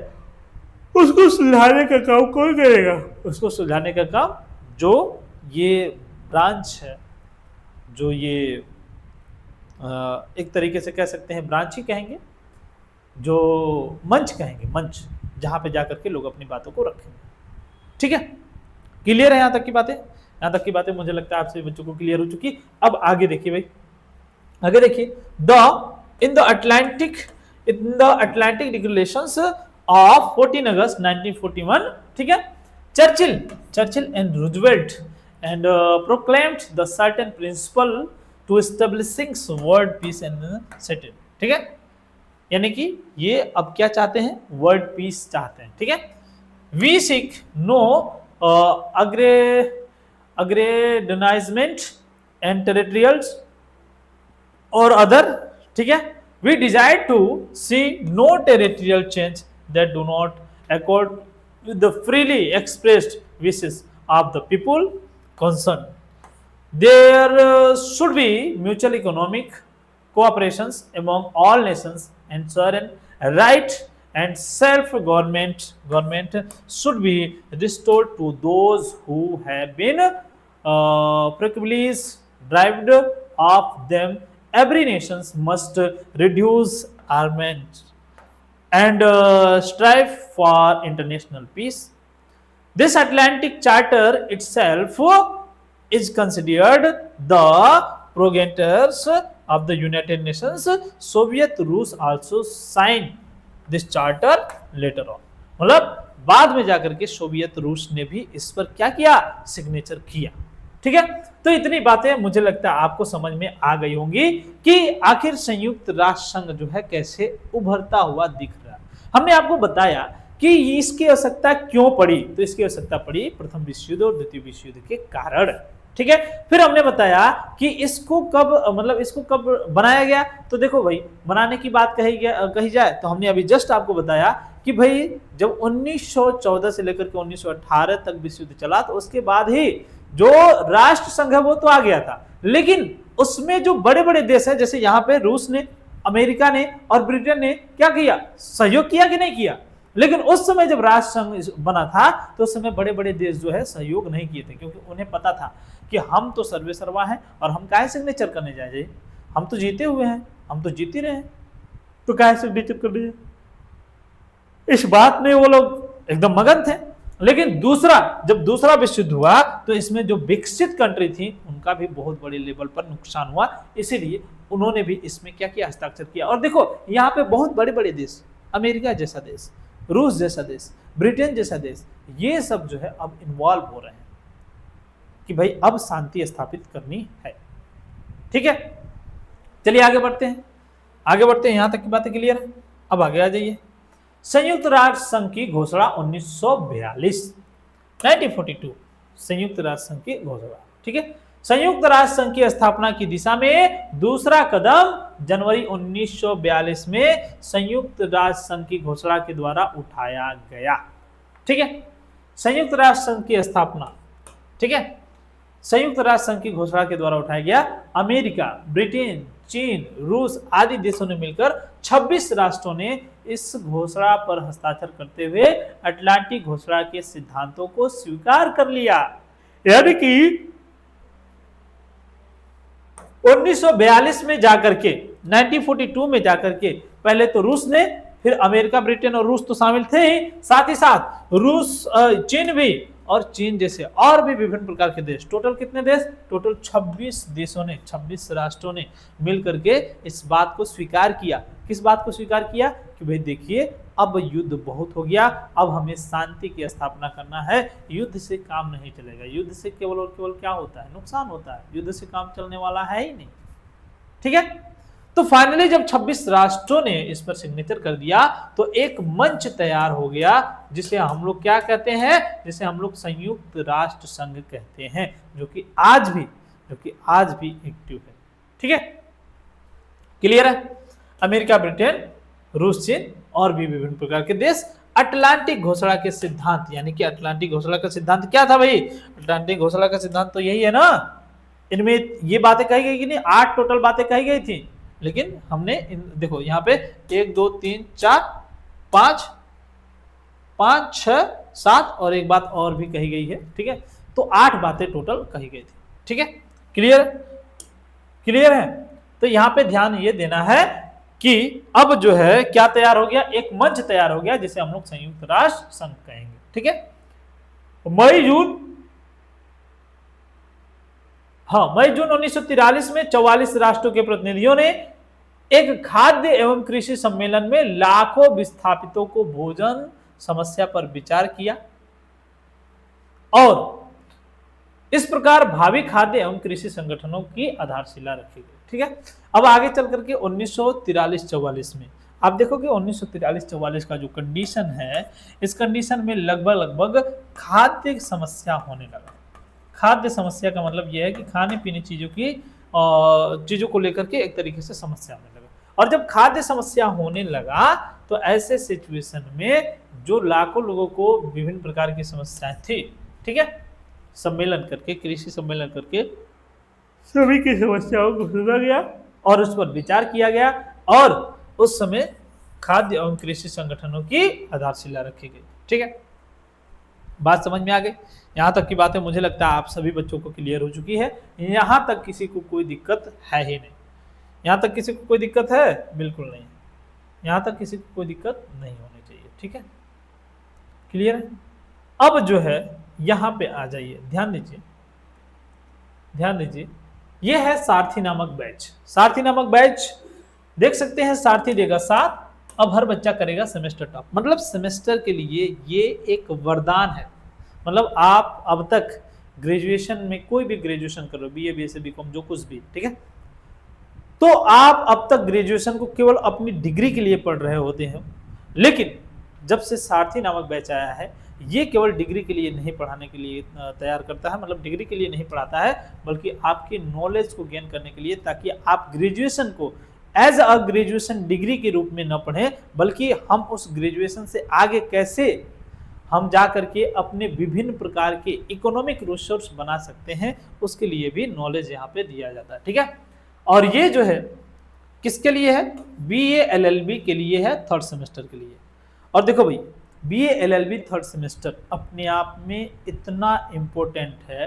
उसको सुलझाने का काम कौन करेगा, उसको सुलझाने का काम जो ये ब्रांच है, जो ये एक तरीके से कह सकते हैं ब्रांच ही कहेंगे, जो मंच कहेंगे, मंच जहां पे जाकर के लोग अपनी बातों को रखेंगे। ठीक है, क्लियर है यहाँ तक की बातें? यहाँ तक की बातें मुझे लगता है आपसे बच्चों को क्लियर हो चुकी। अब आगे देखिए भाई, आगे देखिए, in the Atlantic declarations of 14 August 1941, ठीक है, Churchill and Roosevelt and proclaimed the certain principle to establishing world peace and settle. ठीक है, यानी कि ये अब क्या चाहते हैं, वर्ल्ड पीस चाहते हैं। ठीक है, we seek no aggrandisement and territorials और अदर, ठीक है, we desire to see no territorial change that do not accord with the freely expressed wishes of the people concern. There should be mutual economic cooperations among all nations, and sovereign right and self-government should be restored to those who have been practically deprived of them. Every nation must reduce armament and strive for international peace. This Atlantic Charter itself is considered the progenitors of the United Nations. Soviet Rus also signed this charter later on. मतलब बाद में जाकर के Soviet रूस ने भी इस पर क्या किया, सिग्नेचर किया। ठीक है, तो इतनी बातें मुझे लगता है आपको समझ में आ गई होंगी कि आखिर संयुक्त राष्ट्र संघ जो है कैसे उभरता हुआ दिख रहा है। हमने आपको बताया कि इसकी आवश्यकता क्यों पड़ी, तो इसकी आवश्यकता पड़ी प्रथम विश्व युद्ध और द्वितीय विश्व युद्ध के कारण। ठीक है, फिर हमने बताया कि इसको कब बनाया गया। तो देखो भाई, बनाने की बात कही जाए तो हमने अभी जस्ट आपको बताया कि भाई जब 1914 से लेकर के 1918 तक विश्व युद्ध चला, तो उसके बाद ही जो राष्ट्र संघ है वो तो आ गया था, लेकिन उसमें जो बड़े बड़े देश है, जैसे यहाँ पे रूस ने, अमेरिका ने और ब्रिटेन ने क्या किया, सहयोग किया कि नहीं किया। लेकिन उस समय जब राष्ट्र संघ बना था तो उस समय बड़े बड़े देश जो है सहयोग नहीं किए थे, क्योंकि उन्हें पता था कि हम तो सर्वे सर्वा हैं और हम काहे सिग्नेचर करने जाए, हम तो जीते हुए हैं, हम तो जीत ही रहे हैं, तो काहे सिग्नेचर करने जाए। इस बात में वो लोग एकदम मगन थे। लेकिन जब दूसरा विश्व युद्ध हुआ तो इसमें जो विकसित कंट्री थी उनका भी बहुत बड़े लेवल पर नुकसान हुआ, इसीलिए उन्होंने भी इसमें क्या किया, हस्ताक्षर किया। और देखो यहाँ पे बहुत बड़े बड़े देश, अमेरिका जैसा देश, रूस जैसा देश, ब्रिटेन जैसा देश, ये सब जो है अब इन्वॉल्व हो रहे हैं कि भाई अब शांति स्थापित करनी है। ठीक है, चलिए आगे बढ़ते हैं, यहां तक की बातें क्लियर है। अब आगे आ जाइए, संयुक्त राष्ट्र संघ की घोषणा 1942 संयुक्त राष्ट्र संघ की घोषणा। ठीक है, संयुक्त राष्ट्र संघ की स्थापना की दिशा में दूसरा कदम जनवरी 1942 में संयुक्त राष्ट्र संघ की घोषणा के द्वारा उठाया गया। ठीक है, संयुक्त राष्ट्र संघ की स्थापना, ठीक है, संयुक्त राष्ट्र संघ की घोषणा के द्वारा उठाया गया। अमेरिका, ब्रिटेन, चीन, रूस आदि देशों ने मिलकर 26 राष्ट्रों ने इस घोषणा पर हस्ताक्षर करते हुए अटलांटिक घोषणा के सिद्धांतों को स्वीकार कर लिया। यानी कि 1942 में जाकर के 1942 में जाकर के पहले तो रूस ने, फिर अमेरिका, ब्रिटेन और रूस तो शामिल थे ही, साथ ही साथ रूस, चीन भी, और चीन जैसे और भी विभिन्न प्रकार के देश, टोटल कितने देश, टोटल 26 देशों ने, 26 राष्ट्रों ने मिलकर के इस बात को स्वीकार किया। किस बात को स्वीकार किया कि भाई देखिए अब युद्ध बहुत हो गया, अब हमें शांति की स्थापना करना है, युद्ध से काम नहीं चलेगा, युद्ध से केवल और केवल क्या होता है, नुकसान होता है, युद्ध से काम चलने वाला है ही नहीं। ठीक है, तो फाइनली जब 26 राष्ट्रों ने इस पर सिग्नेचर कर दिया तो एक मंच तैयार हो गया जिसे हम लोग क्या कहते हैं, जिसे हम लोग संयुक्त राष्ट्र संघ कहते हैं, जो कि आज भी एक्टिव है। ठीक है, क्लियर है। अमेरिका, ब्रिटेन, रूस, चीन और भी विभिन्न प्रकार के देश अटलांटिक घोषणा के सिद्धांत, यानी कि अटलांटिक घोषणा का सिद्धांत क्या था भाई, अटलांटिक घोषणा का सिद्धांत तो यही है ना, इनमें ये बातें कही गई कि नहीं, 8 टोटल बातें कही गई थी, लेकिन हमने देखो यहाँ पे 1 2 3 4 5 5 6 7 और एक बात और भी कही गई है। ठीक है, तो 8 बातें टोटल कही गई थी। ठीक है, क्लियर है। तो यहाँ पे ध्यान ये देना है कि अब जो है क्या तैयार हो गया, एक मंच तैयार हो गया जिसे हम लोग संयुक्त राष्ट्र संघ कहेंगे। ठीक है, मई जून 1943 में 44 राष्ट्रों के प्रतिनिधियों ने एक खाद्य एवं कृषि सम्मेलन में लाखों विस्थापितों को भोजन समस्या पर विचार किया और इस प्रकार भावी खाद्य एवं कृषि संगठनों की आधारशिला रखी गई। ठीक है, अब आगे चल करके 1943-44 में आप देखो कि 1943-44 का जो कंडीशन है, इस कंडीशन में लगभग खाद्य समस्या होने लगा। खाद्य समस्या का मतलब यह है कि खाने पीने चीजों को लेकर के एक तरीके से समस्या होने लगा, और जब खाद्य समस्या होने लगा तो ऐसे सिचुएशन में जो लाखों लोगों को विभिन्न प्रकार की समस्याएं थी, ठीक है, सम्मेलन करके, कृषि सम्मेलन करके सभी की समस्याओं को सुना गया और उस पर विचार किया गया और उस समय खाद्य एवं कृषि संगठनों की आधारशिला रखी गई। ठीक है, बात समझ में आ गई। यहाँ तक की बातें मुझे लगता है आप सभी बच्चों को क्लियर हो चुकी है। यहाँ तक किसी को कोई दिक्कत है ही नहीं। यहाँ तक किसी को कोई दिक्कत है? बिल्कुल नहीं। यहाँ तक किसी को कोई दिक्कत नहीं होनी चाहिए। ठीक है, क्लियर है। अब जो है यहाँ पे आ जाइए, ध्यान दीजिए, ये है सारथी नामक बैच। सारथी नामक बैच देख सकते हैं, सारथी देगा 7, अब हर बच्चा करेगा सेमेस्टर टॉप। मतलब सेमेस्टर के लिए ये एक वरदान है। मतलब आप अब तक ग्रेजुएशन में कोई भी ग्रेजुएशन कर लो, बीए, बीएससी, बीकॉम, जो कुछ भी, ठीक है, तो आप अब तक ग्रेजुएशन को केवल अपनी डिग्री के लिए पढ़ रहे होते हैं। लेकिन जब से सारथी नामक बैच आया है, ये केवल डिग्री के लिए नहीं पढ़ाने के लिए तैयार करता है, मतलब डिग्री के लिए नहीं पढ़ाता है, बल्कि आपकी नॉलेज को गेन करने के लिए, ताकि आप ग्रेजुएशन को एज अ ग्रेजुएशन डिग्री के रूप में न पढ़ें, बल्कि हम उस ग्रेजुएशन से आगे कैसे हम जा करके अपने विभिन्न प्रकार के इकोनॉमिक रिसोर्स बना सकते हैं, उसके लिए भी नॉलेज यहाँ पे दिया जाता है। ठीक है, और ये जो है किसके लिए है? बीए एलएलबी के लिए है, 3rd सेमेस्टर के लिए। और देखो भाई, बीए एलएलबी 3rd सेमेस्टर अपने आप में इतना इम्पोर्टेंट है,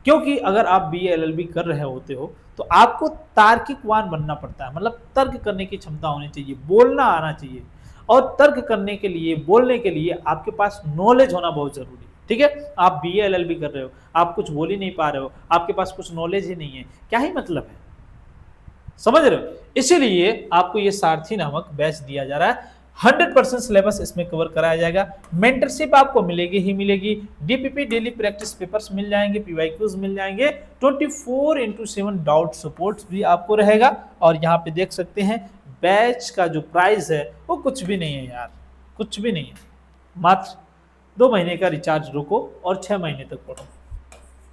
क्योंकि अगर आप बीए एलएलबी कर रहे होते हो तो आपको तार्किकवान बनना पड़ता है। मतलब तर्क करने की क्षमता होनी चाहिए, बोलना आना चाहिए, और तर्क करने के लिए, बोलने के लिए आपके पास नॉलेज होना बहुत जरूरी है। ठीक है, आप बीए एलएलबी कर रहे हो, आप कुछ बोल ही नहीं पा रहे हो, आपके पास कुछ नॉलेज ही नहीं है, क्या ही मतलब है? समझ रहे हो? इसीलिए आपको ये सारथी नामक बैच दिया जा रहा है। 100% सिलेबस इसमें कवर कराया जाएगा। मेंटरशिप आपको मिलेगी ही मिलेगी, डीपीपी डेली प्रैक्टिस पेपर्स मिल जाएंगे, पीवाईक्यूज मिल जाएंगे, 24/7 डाउट सपोर्ट भी आपको रहेगा। और यहाँ पे देख सकते हैं बैच का जो प्राइस है वो कुछ भी नहीं है यार, कुछ भी नहीं है। मात्र 2 महीने का रिचार्ज रखो और 6 महीने तक पढ़ो।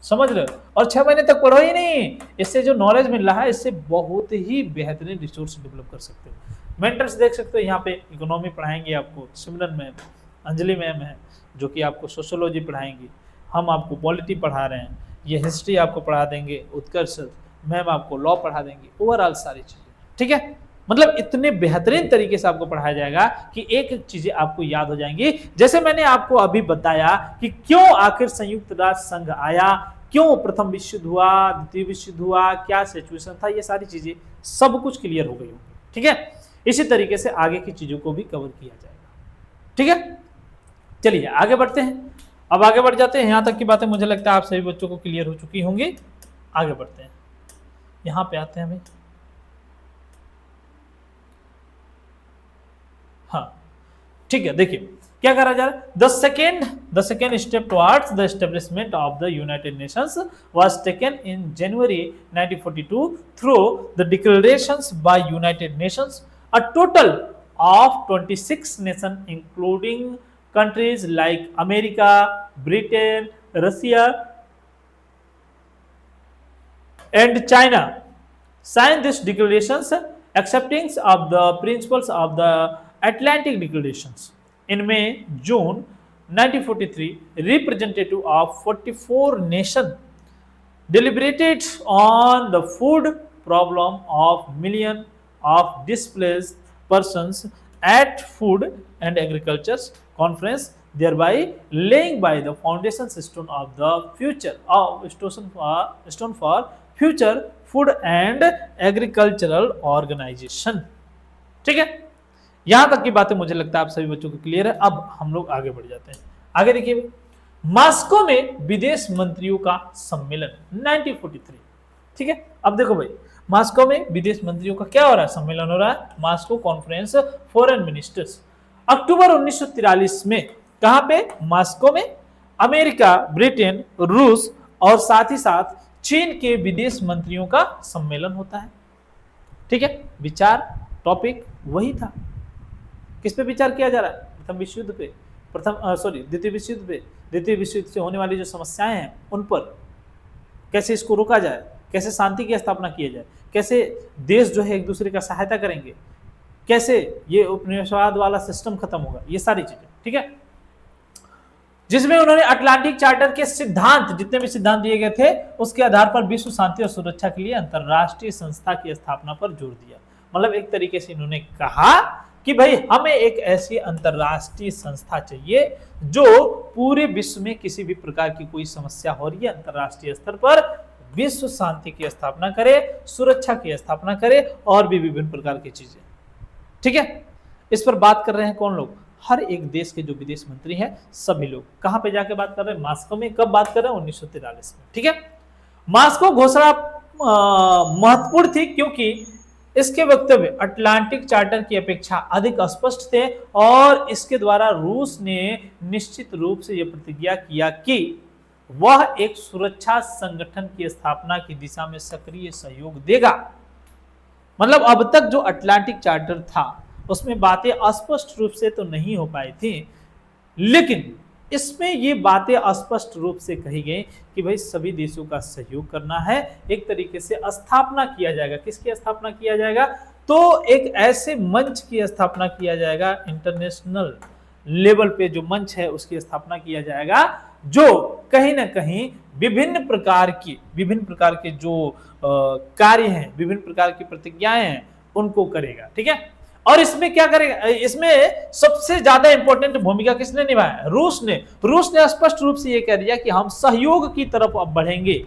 समझ रहे हो? और 6 महीने तक पढ़ो ही नहीं, इससे जो नॉलेज मिल रहा है, इससे बहुत ही बेहतरीन रिसोर्स डेवलप कर सकते हो। मेंटर्स देख सकते हो, यहाँ पे इकोनॉमी पढ़ाएंगे आपको सिमरन मैम, अंजलि मैम है जो कि आपको सोशियोलॉजी पढ़ाएंगी, हम आपको पॉलिटी पढ़ा रहे हैं, ये हिस्ट्री आपको पढ़ा देंगे, उत्कर्ष मैम आपको लॉ पढ़ा देंगे, ओवरऑल सारी चीज़ें। ठीक है, मतलब इतने बेहतरीन तरीके से आपको पढ़ाया जाएगा कि एक एक चीजें आपको याद हो जाएंगी। जैसे मैंने आपको अभी बताया कि क्यों आखिर संयुक्त राष्ट्र संघ आया, क्यों प्रथम विश्व युद्ध हुआ, द्वितीय विश्व युद्ध हुआ, क्या सिचुएशन था, ये सारी चीजें सब कुछ क्लियर हो गई होगी। ठीक है, इसी तरीके से आगे की चीजों को भी कवर किया जाएगा। ठीक है, चलिए आगे बढ़ते हैं। अब आगे बढ़ जाते हैं, यहां तक की बातें मुझे लगता है आप सभी बच्चों को क्लियर हो चुकी होंगी। आगे बढ़ते हैं, यहां पे आते हैं हमें। हाँ ठीक है, देखिए क्या करा जा रहा है। The second step towards the establishment of the United Nations was taken in January 1942 through the declarations by United Nations. A total of 26 nation including countries like America, Britain, Russia, and China signed these declarations, accepting of the principles of the Atlantic Declarations. In May, June 1943, representative of 44 nations deliberated on the food problem of millions of displaced persons at Food and Agriculture Conference, thereby laying by the foundation stone of the future stone for future food and agricultural organization। ठीक है, यहां तक की बातें मुझे लगता है आप सभी बच्चों को क्लियर है। अब हम लोग आगे बढ़ जाते हैं। आगे देखिए, मॉस्को में विदेश मंत्रियों का सम्मेलन 1943। ठीक है, अब देखो भाई, मॉस्को में विदेश मंत्रियों का क्या हो रहा है, सम्मेलन हो रहा है, मॉस्को कॉन्फ्रेंस फॉरेन मिनिस्टर्स। अक्टूबर 1943 में कहां पे, मॉस्को में अमेरिका, ब्रिटेन, रूस और साथ ही साथ चीन के विदेश मंत्रियों का सम्मेलन होता है। ठीक है, विचार टॉपिक वही था। किस पे विचार किया जा रहा है, प्रथम विश्व युद्ध पे, द्वितीय विश्व युद्ध पे, द्वितीय विश्व युद्ध से होने वाली जो समस्याएं हैं उन पर, कैसे इसको रोका जाए, कैसे शांति की स्थापना की जाए, कैसे देश जो है एक दूसरे का सहायता करेंगे, कैसे ये उपनिवेशवाद वाला सिस्टम खत्म होगा, ये सारी चीजें। ठीक है, जिसमें उन्होंने अटलांटिक चार्टर के सिद्धांत, जितने भी सिद्धांत दिए गए थे, उसके आधार पर विश्व शांति और सुरक्षा के लिए अंतरराष्ट्रीय संस्था की स्थापना पर जोर दिया। मतलब एक तरीके से इन्होंने कहा कि भाई हमें एक ऐसी अंतरराष्ट्रीय संस्था चाहिए जो पूरे विश्व में किसी भी प्रकार की कोई समस्या हो रही है अंतरराष्ट्रीय स्तर पर विश्व शांति की स्थापना करे, सुरक्षा की स्थापना करे और भी विभिन्न प्रकार की चीजें। ठीक है, इस पर बात कर रहे हैं कौन लोग, हर एक देश के जो विदेश मंत्री हैं सभी लोग। कहां पे जाके बात कर रहे हैं, मॉस्को में। कब बात कर रहे हैं, 1943 में। ठीक है, मॉस्को घोषणा महत्वपूर्ण थी क्योंकि इसके वक्तव्य अटलांटिक चार्टर की अपेक्षा अधिक स्पष्ट थे और इसके द्वारा रूस ने निश्चित रूप से यह प्रतिज्ञा किया कि वह एक सुरक्षा संगठन की स्थापना की दिशा में सक्रिय सहयोग देगा। मतलब अब तक जो अटलांटिक चार्टर था उसमें बातें स्पष्ट रूप से तो नहीं हो पाई थी, लेकिन इसमें ये बातें स्पष्ट रूप से कही गई कि भाई सभी देशों का सहयोग करना है, एक तरीके से स्थापना किया जाएगा। किसकी स्थापना किया जाएगा, तो एक ऐसे मंच की स्थापना किया जाएगा, इंटरनेशनल लेवल पे जो मंच है उसकी स्थापना किया जाएगा, जो कहीं ना कहीं विभिन्न प्रकार के जो कार्य हैं, विभिन्न प्रकार की प्रतिज्ञाएं हैं उनको करेगा। ठीक है, और इसमें क्या करेगा, इसमें सबसे ज्यादा इंपॉर्टेंट भूमिका किसने निभाया, रूस ने स्पष्ट रूप से यह कह दिया कि हम सहयोग की तरफ अब बढ़ेंगे।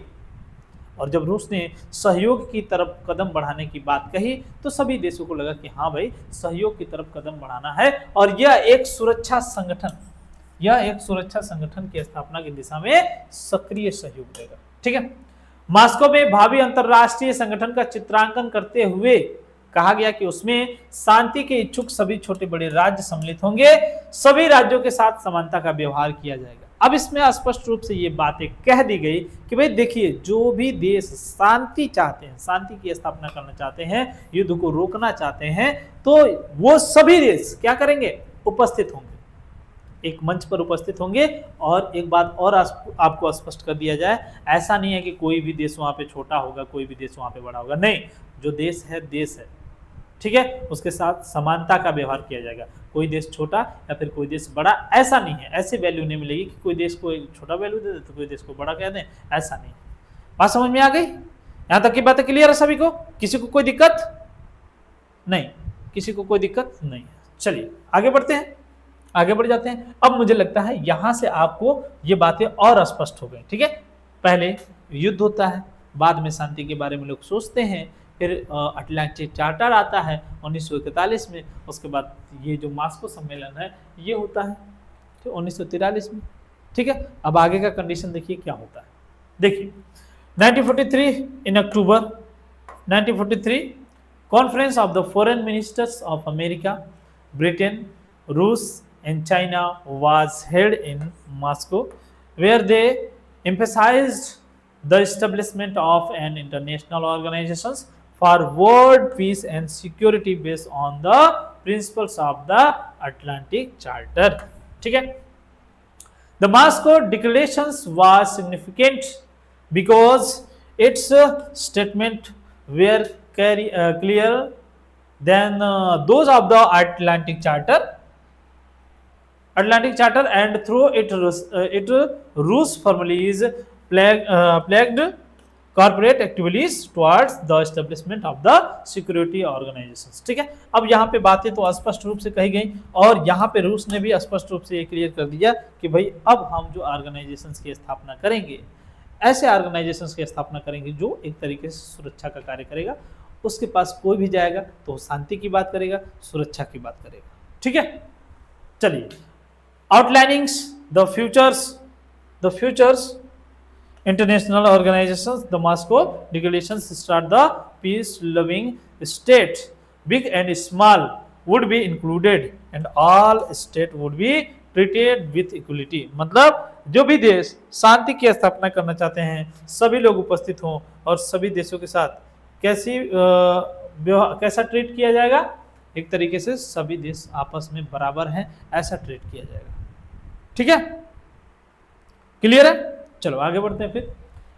और जब रूस ने सहयोग की तरफ कदम बढ़ाने की बात कही तो सभी देशों को लगा कि हाँ भाई सहयोग की तरफ कदम बढ़ाना है और यह एक सुरक्षा संगठन की स्थापना की दिशा में सक्रिय सहयोग देगा। ठीक है, मॉस्को में भावी अंतरराष्ट्रीय संगठन का चित्रांकन करते हुए कहा गया कि उसमें शांति के इच्छुक सभी छोटे बड़े राज्य सम्मिलित होंगे, सभी राज्यों के साथ समानता का व्यवहार किया जाएगा। अब इसमें स्पष्ट रूप से ये बातें कह दी गई कि भाई देखिए, जो भी देश शांति चाहते हैं, शांति की स्थापना करना चाहते हैं, युद्ध को रोकना चाहते हैं, तो वो सभी देश क्या करेंगे, उपस्थित होंगे, एक मंच पर उपस्थित होंगे। और एक बात और आपको स्पष्ट कर दिया जाए, ऐसा नहीं है कि कोई भी देश वहां पे छोटा होगा, कोई भी देश वहां पे बड़ा होगा, नहीं, जो देश है देश है। ठीक है, उसके साथ समानता का व्यवहार किया जाएगा। कोई देश छोटा या फिर कोई देश बड़ा ऐसा नहीं है, ऐसे वैल्यू नहीं मिलेगी कि कोई देश को छोटा वैल्यू दे दे तो कोई देश को बड़ा कह दें, ऐसा नहीं। बात समझ में आ गई, यहां तक की बातें क्लियर है सभी को, किसी को कोई दिक्कत नहीं, किसी को कोई दिक्कत नहीं। चलिए आगे बढ़ते हैं, आगे बढ़ जाते हैं। अब मुझे लगता है यहां से आपको ये बातें और स्पष्ट हो गई। ठीक है, पहले युद्ध होता है, बाद में शांति के बारे में लोग सोचते हैं, फिर अटलांटिक चार्टर आता है 1941 में, उसके बाद ये जो मास्को सम्मेलन है ये होता है तो 1943 में। ठीक है, अब आगे का कंडीशन देखिए क्या होता है। देखिए 1943 in October 1943 conference of the foreign ministers of America, Britain, रूस and China was held in Moscow where they emphasized the establishment of an international organization for world peace and security based on the principles of the Atlantic Charter। ठीक है, the Moscow declarations was significant because its statement were clearer than those of the Atlantic Charter and through it Rus formally is plagued corporate activities towards the establishment of the security organizations। ठीक है, अब यहाँ पे बातें तो स्पष्ट रूप से कही गई और यहाँ पे रूस ने भी स्पष्ट रूप से ये क्लियर कर दिया कि भाई अब हम जो ऑर्गेनाइजेशंस की स्थापना करेंगे, ऐसे ऑर्गेनाइजेशंस की स्थापना करेंगे जो एक तरीके से सुरक्षा का कार्य करेगा, उसके पास कोई भी जाएगा तो शांति की बात करेगा, सुरक्षा की बात करेगा। ठीक है, चलिए outlining the futures international organizations, the Moscow declarations start the peace loving state, big and small would be included and all state would be treated with equality। मतलब जो भी देश शांति की स्थापना करना चाहते हैं सभी लोग उपस्थित हों और सभी देशों के साथ कैसा ट्रीट किया जाएगा, एक तरीके से सभी देश आपस में बराबर हैं ऐसा ट्रीट किया जाएगा। ठीक है, क्लियर है। चलो आगे बढ़ते हैं, फिर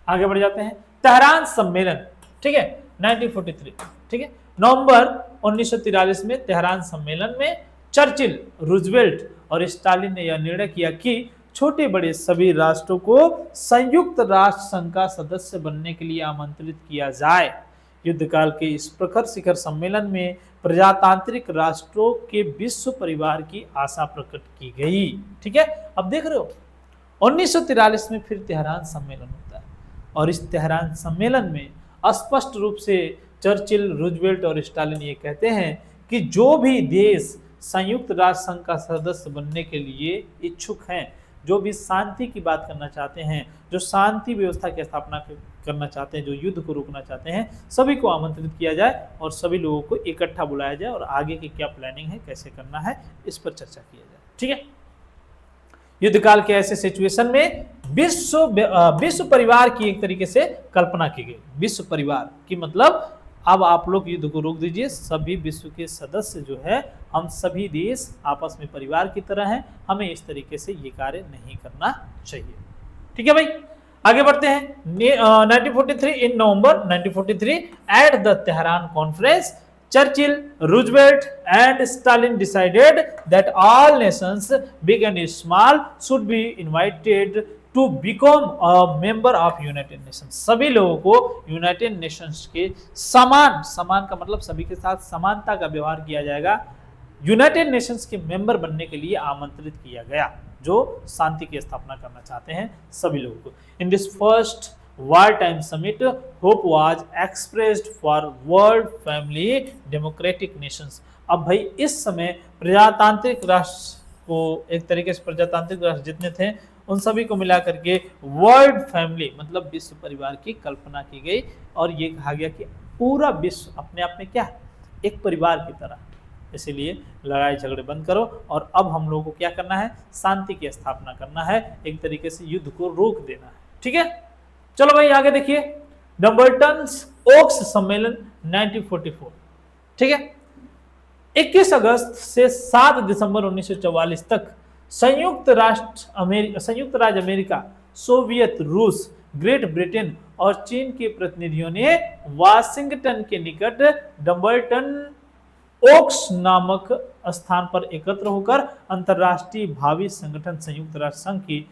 आगे बढ़ जाते हैं तेहरान सम्मेलन। ठीक है 1943। ठीक है, नवंबर 1943 में तेहरान सम्मेलन में चर्चिल, रूजवेल्ट और स्टालिन ने यह निर्णय किया कि छोटे बड़े सभी राष्ट्रों को संयुक्त राष्ट्र संघ का सदस्य बनने के लिए आमंत्रित किया जाए। युद्धकाल के इस प्रखर शिखर सम्मेलन में प्रजातांत्रिक राष्ट्रों के विश्व परिवार की आशा प्रकट की गई। ठीक है, अब देख रहे हो 1943 में फिर तेहरान सम्मेलन होता है और इस तेहरान सम्मेलन में स्पष्ट रूप से चर्चिल, रूजवेल्ट और स्टालिन ये कहते हैं कि जो भी देश संयुक्त राष्ट्र संघ का सदस्य बनने के लिए इच्छुक हैं, जो भी शांति की बात करना चाहते हैं, जो शांति व्यवस्था की स्थापना करना चाहते हैं, जो युद्ध को रोकना चाहते हैं, सभी को आमंत्रित किया जाए और सभी लोगों को इकट्ठा बुलाया जाए और आगे की क्या प्लानिंग है, कैसे करना है, इस पर चर्चा किया जाए। ठीक है, युद्धकाल के ऐसे सिचुएशन में विश्व परिवार की एक तरीके से कल्पना की गई। विश्व परिवार की मतलब अब आप लोग युद्ध को रोक दीजिए, सभी विश्व के सदस्य जो है हम सभी देश आपस में परिवार की तरह हैं, हमें इस तरीके से ये कार्य नहीं करना चाहिए। ठीक है भाई, आगे बढ़ते हैं 1943 इन नवंबर 1943 at the Tehran conference Churchill, Roosevelt and Stalin decided that all nations, big and small, should be invited to become a member of United Nations। सभी लोगों को यूनाइटेड नेशंस के समान का मतलब सभी के साथ समानता का व्यवहार किया जाएगा, यूनाइटेड नेशंस के मेंबर बनने के लिए आमंत्रित किया गया, जो शांति की स्थापना करना चाहते हैं सभी लोगों को। In this first wartime summit hope was expressed for world family democratic nations। अब भाई इस समय प्रजातांत्रिक राष्ट्र को एक तरीके से प्रजातांत्रिक राष्ट्र जितने थे उन सभी को मिला करके वर्ल्ड फैमिली मतलब विश्व परिवार की कल्पना की गई और ये कहा गया कि पूरा विश्व अपने आप में क्या एक परिवार की तरह, इसीलिए लड़ाई झगड़े बंद करो और अब हम लोगों को क्या करना है, शांति की स्थापना करना है, एक तरीके से युद्ध को रोक देना है। ठीक है, चलो भाई आगे देखिए डम्बल्टन ओक्स सम्मेलन 1944। ठीक है, 21 अगस्त से 7 दिसंबर 1944 तक संयुक्त राज्य अमेरिका, सोवियत रूस, ग्रेट ब्रिटेन और चीन के प्रतिनिधियों ने वाशिंगटन के निकट डम्बल्टन ओक्स नामक स्थान पर एकत्र होकर अंतर्राष्ट्रीय भावी संगठन संयुक्त राष्ट्र संघ की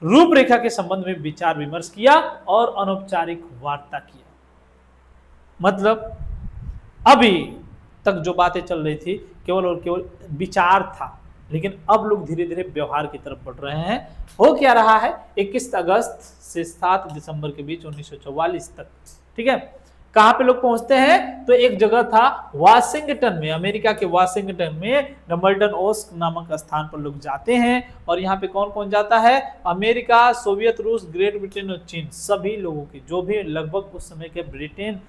रूपरेखा के संबंध में विचार विमर्श किया और अनौपचारिक वार्ता किया। मतलब अभी तक जो बातें चल रही थी केवल और केवल विचार था, लेकिन अब लोग धीरे धीरे व्यवहार की तरफ बढ़ रहे हैं। हो क्या रहा है, 21 अगस्त से 7 दिसंबर के बीच 1944 तक, ठीक है, कहां पे लोग पहुंचते हैं, तो एक जगह था वाशिंगटन में, अमेरिका के वाशिंगटन में डम्बल्टन ओस्क नामक स्थान पर लोग जाते हैं। और यहाँ पे कौन कौन जाता है, अमेरिका, सोवियत रूस, ग्रेट ब्रिटेन और चीन, सभी लोगों की जो भी लगभग उस समय के ब्रिटेन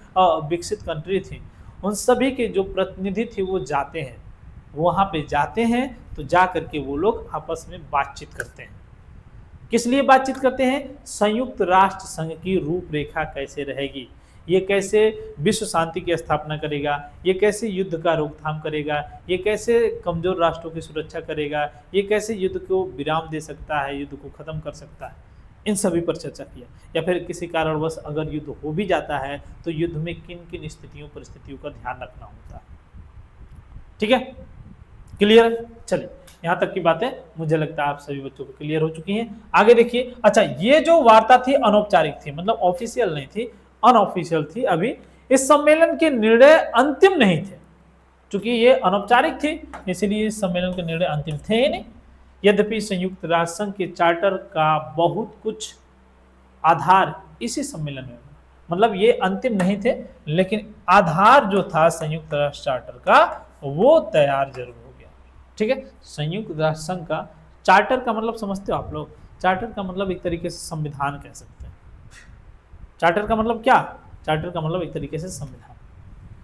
विकसित कंट्री थी, उन सभी के जो प्रतिनिधि थे वो जाते हैं, वहां पे जाते हैं। तो जा करके वो लोग आपस में बातचीत करते हैं। किस लिए बातचीत करते हैं, संयुक्त राष्ट्र संघ की रूपरेखा कैसे रहेगी, ये कैसे विश्व शांति की स्थापना करेगा, ये कैसे युद्ध का रोकथाम करेगा, ये कैसे कमजोर राष्ट्रों की सुरक्षा करेगा, ये कैसे युद्ध को विराम दे सकता है, युद्ध को खत्म कर सकता है, इन सभी पर चर्चा किया। या फिर किसी कारणवश अगर युद्ध हो भी जाता है तो युद्ध में किन किन स्थितियों परिस्थितियों का ध्यान रखना होता है। ठीक है, क्लियर है। चलिए यहाँ तक की बातें मुझे लगता है आप सभी बच्चों को क्लियर हो चुकी हैं। आगे देखिए, अच्छा ये जो वार्ता थी अनौपचारिक थी, मतलब ऑफिशियल नहीं थी, अनऑफिशियल थी। अभी इस सम्मेलन के निर्णय अंतिम नहीं थे, क्योंकि ये अनौपचारिक थी इसलिए इस सम्मेलन के निर्णय अंतिम थे ही नहीं। यद्यपि संयुक्त राष्ट्र संघ के चार्टर का बहुत कुछ आधार इसी सम्मेलन में, मतलब ये अंतिम नहीं थे लेकिन आधार जो था संयुक्त राष्ट्र चार्टर का वो तैयार जरूर हो गया। ठीक है, संयुक्त राष्ट्र संघ का चार्टर का मतलब समझते हो आप लोग, चार्टर का मतलब एक तरीके से संविधान कह सकते हैं। चार्टर का मतलब क्या, चार्टर का मतलब एक तरीके से संविधान।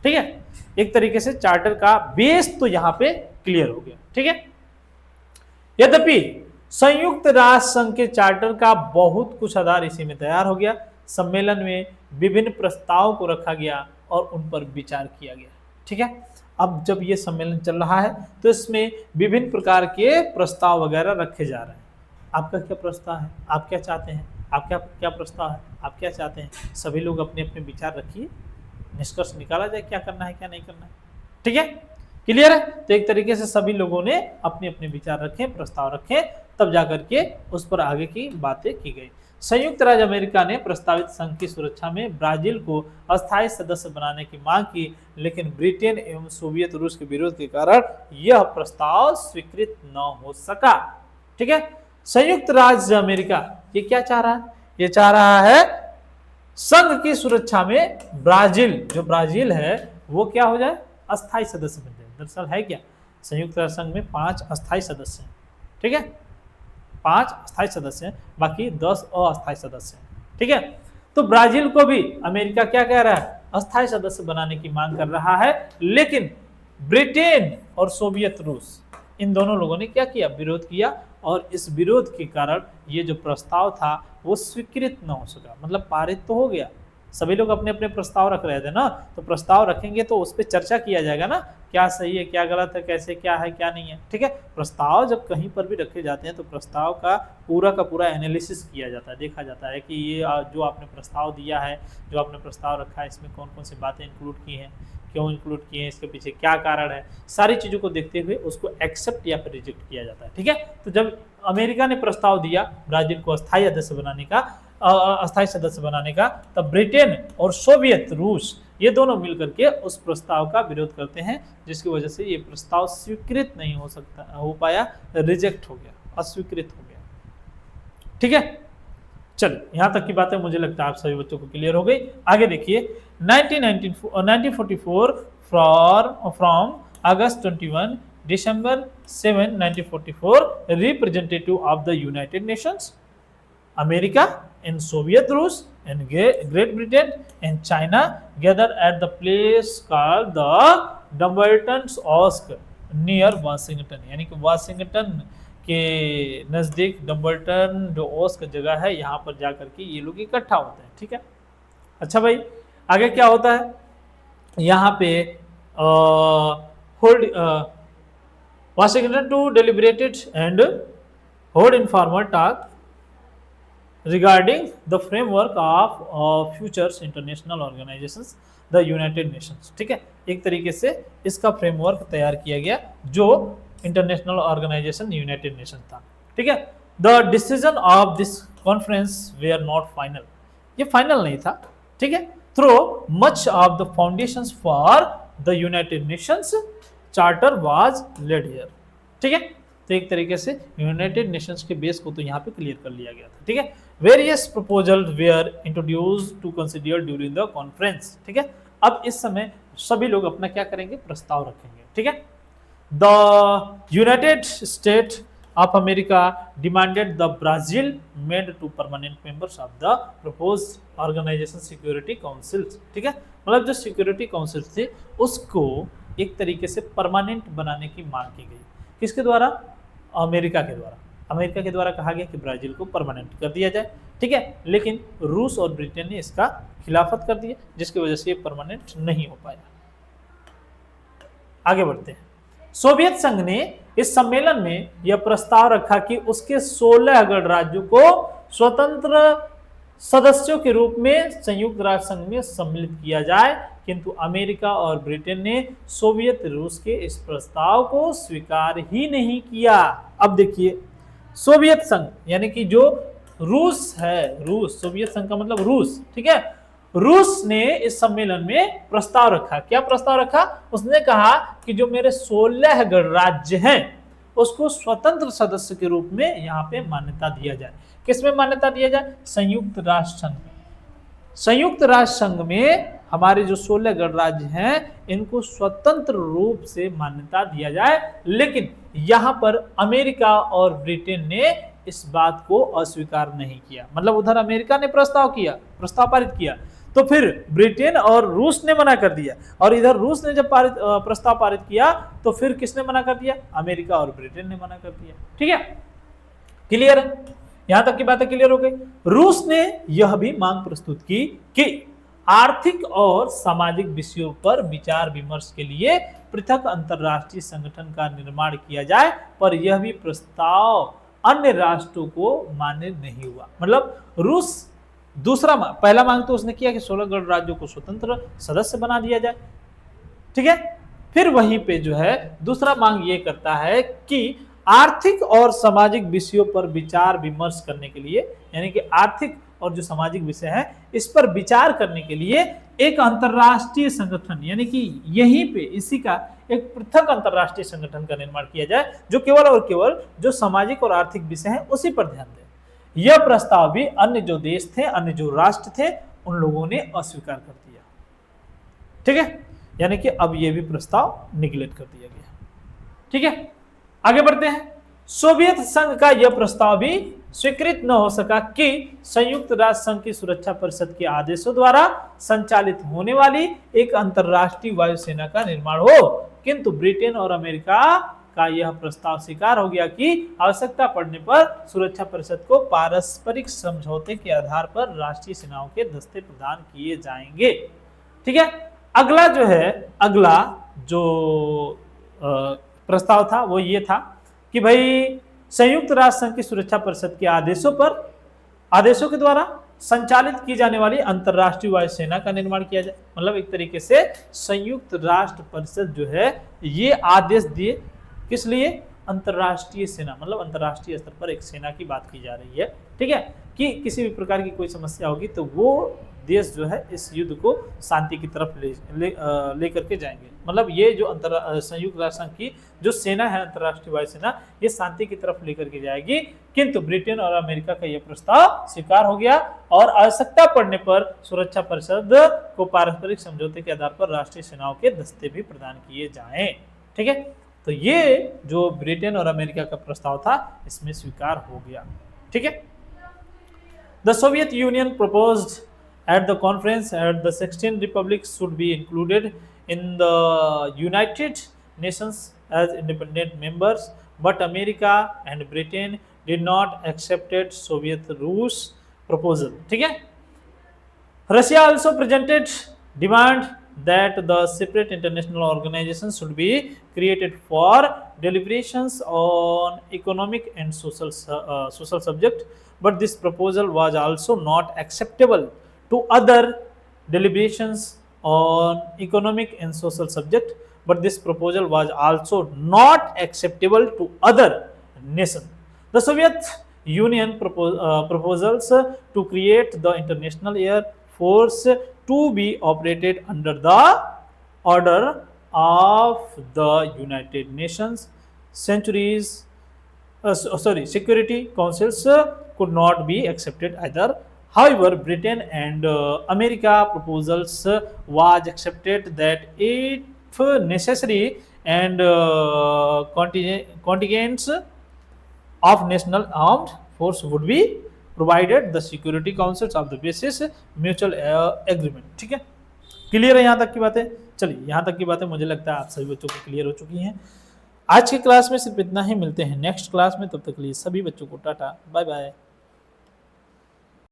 ठीक है, एक तरीके से चार्टर का बेस तो यहां पे क्लियर हो गया। ठीक है, यद्यपि संयुक्त राष्ट्र संघ के चार्टर का बहुत कुछ आधार इसी में तैयार हो गया। सम्मेलन में विभिन्न प्रस्तावों को रखा गया और उन पर विचार किया गया। ठीक है, अब जब ये सम्मेलन चल रहा है तो इसमें विभिन्न प्रकार के प्रस्ताव वगैरह रखे जा रहे हैं। आपका क्या प्रस्ताव है, आप क्या चाहते हैं, आपका क्या प्रस्ताव है, आप क्या चाहते हैं, सभी लोग अपने अपने विचार रखिए, निष्कर्ष निकाला जाए क्या करना है क्या नहीं करना है। ठीक है, क्लियर है। तो एक तरीके से सभी लोगों ने अपने अपने विचार रखे, प्रस्ताव रखे, तब जाकर के उस पर आगे की बातें की गई। संयुक्त राज्य अमेरिका ने प्रस्तावित संघ की सुरक्षा में ब्राजील को अस्थायी सदस्य बनाने की मांग की, लेकिन ब्रिटेन एवं सोवियत रूस के विरोध के कारण यह प्रस्ताव स्वीकृत न हो सका। ठीक है, संयुक्त राज्य अमेरिका ये क्या चाह रहा है, ये चाह रहा है संघ की सुरक्षा में ब्राजील, जो ब्राजील है वो क्या हो जाए, अस्थायी सदस्य बन जाए। दरअसल है क्या, संयुक्त राष्ट्र संघ में 5 अस्थायी सदस्य हैं। ठीक है, 5 अस्थायी सदस्य हैं, बाकी 10 अस्थायी सदस्य हैं। ठीक है, तो ब्राजील को भी अमेरिका क्या कह रहा है, अस्थायी सदस्य बनाने की मांग कर रहा है, लेकिन ब्रिटेन और सोवियत रूस इन दोनों लोगों ने क्या किया, विरोध किया, और इस विरोध के कारण ये जो प्रस्ताव था वो स्वीकृत न हो सका। मतलब पारित तो हो गया, सभी लोग अपने अपने प्रस्ताव रख रहे थे ना, तो प्रस्ताव रखेंगे तो उस पर चर्चा किया जाएगा ना, क्या सही है क्या गलत है, कैसे क्या है क्या नहीं है। ठीक है, प्रस्ताव जब कहीं पर भी रखे जाते हैं तो प्रस्ताव का पूरा एनालिसिस किया जाता है, देखा जाता है कि ये जो आपने प्रस्ताव दिया है, जो आपने प्रस्ताव रखा है, इसमें कौन कौन सी बातें इंक्लूड की हैं, क्यों इंक्लूड किए हैं, इसके पीछे क्या कारण है, सारी चीज़ों को देखते हुए उसको एक्सेप्ट या फिर रिजेक्ट किया जाता है। ठीक है, तो जब अमेरिका ने प्रस्ताव दिया ब्राजील को अस्थायी सदस्य बनाने का, अस्थायी सदस्य बनाने का, तब ब्रिटेन और सोवियत रूस ये दोनों मिलकर के उस प्रस्ताव का विरोध करते हैं, जिसकी वजह से ये प्रस्ताव स्वीकृत नहीं हो पाया, रिजेक्ट हो गया, अस्वीकृत हो गया। ठीक है, चलिए यहाँ तक की बातें मुझे लगता है आप सभी बच्चों को क्लियर हो गई। आगे देखिए 1944 from August 21 December 7, 1944 representative of the United Nations, America and Soviet Rus and Great Britain and China gathered at the place called the Dumbarton's Osk near Washington, यानी कि वाशिंगटन के नज़दीक डम्बल्टन जो ओस्क जगह है, यहाँ पर जाकर के ये लोग इकट्ठा होते हैं। ठीक है, अच्छा भाई आगे क्या होता है, यहाँ पे Washington to deliberated and hold informal talk regarding the framework of futures international organizations, the United Nations। ठीक है, एक तरीके से इसका फ्रेमवर्क तैयार किया गया जो इंटरनेशनल ऑर्गेनाइजेशन यूनाइटेड नेशन था। ठीक है, the decision of this conference were not final, ये फाइनल नहीं था। ठीक है, through much of the foundations for the United Nations charter was laid here. ठीक है, तो तो एक तरीके से यूनाइटेड नेशंस के बेस को तो यहाँ पे क्लियर कर लिया गया था। ठीक है, various proposal were introduce to consider during the conference. ठीक है, अब इस समय सभी लोग अपना क्या करेंगे, प्रस्ताव रखेंगे। ठीक है, the United State of America demanded the Brazil made to permanent members of the proposed organisation security council. ठीक है, मतलब जो सिक्योरिटी काउंसिल थी उसको एक तरीके से परमानेंट बनाने की मांग की गई। किसके द्वारा, अमेरिका के द्वारा। अमेरिका के द्वारा कहा गया कि ब्राजील को परमानेंट कर दिया जाए। ठीक है, लेकिन रूस और ब्रिटेन ने इसका खिलाफत कर दिया, जिसकी वजह से ये परमानेंट नहीं हो पाया। आगे बढ़ते हैं। सोवियत संघ ने इस सम्मेलन में यह प्रस्ताव रखा कि उसके 16 गणराज्यों को स्वतंत्र सदस्यों के रूप में संयुक्त राष्ट्र संघ में सम्मिलित किया जाए, किंतु अमेरिका और ब्रिटेन ने सोवियत रूस के इस प्रस्ताव को स्वीकार ही नहीं किया। अब देखिए, सोवियत संघ यानी कि जो रूस है, रूस, सोवियत संघ का मतलब रूस। ठीक है, रूस ने इस सम्मेलन में प्रस्ताव रखा। क्या प्रस्ताव रखा, उसने कहा कि जो मेरे 16 गणराज्य हैं उसको स्वतंत्र सदस्य के रूप में यहाँ पे मान्यता दिया जाए। किसमें मान्यता दिया जाए, संयुक्त राष्ट्र संघ में। संयुक्त राष्ट्र संघ में हमारे जो 16 गणराज्य हैं इनको स्वतंत्र रूप से मान्यता दिया जाए, लेकिन यहाँ पर अमेरिका और ब्रिटेन ने इस बात को अस्वीकार नहीं किया। मतलब उधर अमेरिका ने प्रस्ताव पारित किया, तो फिर ब्रिटेन और रूस ने मना कर दिया, और इधर रूस ने जब प्रस्ताव पारित किया तो फिर किसने मना कर दिया, अमेरिका और ब्रिटेन ने मना कर दिया। ठीक है, क्लियर है, यहां तक की बातें क्लियर हो गई। रूस ने यह भी मांग प्रस्तुत की कि आर्थिक और सामाजिक विषयों पर विचार विमर्श के लिए पृथक अंतरराष्ट्रीय संगठन का निर्माण किया जाए, पर यह भी प्रस्ताव अन्य राष्ट्रों को मान्य नहीं हुआ। मतलब रूस पहला मांग तो उसने किया कि 16 गणराज्यों को स्वतंत्र सदस्य बना दिया जाए। ठीक है, फिर वहीं पे जो है दूसरा मांग ये करता है कि आर्थिक और सामाजिक विषयों पर विचार विमर्श करने के लिए, यानी कि आर्थिक और जो सामाजिक विषय है इस पर विचार करने के लिए एक अंतरराष्ट्रीय संगठन, यानी कि यहीं पे इसी का एक पृथक अंतरराष्ट्रीय संगठन का निर्माण किया जाए, जो केवल और केवल जो सामाजिक और आर्थिक विषय है उसी पर ध्यान दे। यह प्रस्ताव भी अन्य जो देश थे, अन्य जो राष्ट्र थे, उन लोगों ने अस्वीकार कर दिया। ठीक है, यानी कि अब यह भी प्रस्ताव निगलेक्ट कर दिया गया। ठीक है, आगे बढ़ते हैं। सोवियत संघ का यह प्रस्ताव भी स्वीकृत न हो सका कि संयुक्त राष्ट्र संघ की सुरक्षा परिषद के आदेशों द्वारा संचालित होने वाली एक अंतरराष्ट्रीय वायुसेना का निर्माण हो, किंतु ब्रिटेन और अमेरिका का यह प्रस्ताव स्वीकार हो गया कि आवश्यकता पड़ने पर सुरक्षा परिषद को पारस्परिक समझौते के आधार पर राष्ट्रीय सेनाओं के दस्ते प्रदान किए जाएंगे। ठीक है, अगला जो प्रस्ताव था वो ये था कि भाई संयुक्त राष्ट्र संघ की सुरक्षा परिषद के आदेशों के द्वारा संचालित की जाने वाली अंतरराष्ट्रीय वायुसेना का निर्माण किया जाए। मतलब एक तरीके से संयुक्त राष्ट्र परिषद जो है ये आदेश दिए, किस लिए, अंतरराष्ट्रीय सेना, मतलब अंतरराष्ट्रीय स्तर पर एक सेना की बात की जा रही है। ठीक है, कि किसी भी प्रकार की कोई समस्या होगी तो वो देश जो है इस युद्ध को शांति की तरफ ले करके जाएंगे। मतलब ये जो संयुक्त राष्ट्र संघ की जो सेना है, अंतरराष्ट्रीय वायुसेना, ये शांति की तरफ लेकर के जाएगी, किंतु ब्रिटेन और अमेरिका का यह प्रस्ताव स्वीकार हो गया और आवश्यकता पड़ने पर सुरक्षा परिषद को पारस्परिक समझौते के आधार पर राष्ट्रीय सेनाओं के दस्ते भी प्रदान किए जाएं। ठीक है, तो ये जो ब्रिटेन और अमेरिका का प्रस्ताव था इसमें स्वीकार हो गया। ठीक है, the Soviet union proposed at the conference at the 16 republics should be included in the United Nations as independent members, but America and Britain did not accepted Soviet Rus proposal. ठीक है, Russia also presented demand that the separate international organization should be created for deliberations on economic and social subject, but this proposal was also not acceptable to other deliberations on economic and social subject, but this proposal was also not acceptable to other nations. The Soviet Union proposals to create the International Air Force to be operated under the order of the United Nations centuries security councils could not be accepted either. However, Britain and America proposals was accepted that if necessary and contingents of national armed force would be provided the security councils of the basis mutual agreement. ठीक है, clear है यहाँ तक की बातें? चलिए यहाँ तक की बातें मुझे लगता है आप सभी बच्चों को क्लियर हो चुकी हैं। आज की क्लास में सिर्फ इतना ही, मिलते हैं नेक्स्ट क्लास में, तब तक के लिए सभी बच्चों को टाटा बाय बाय।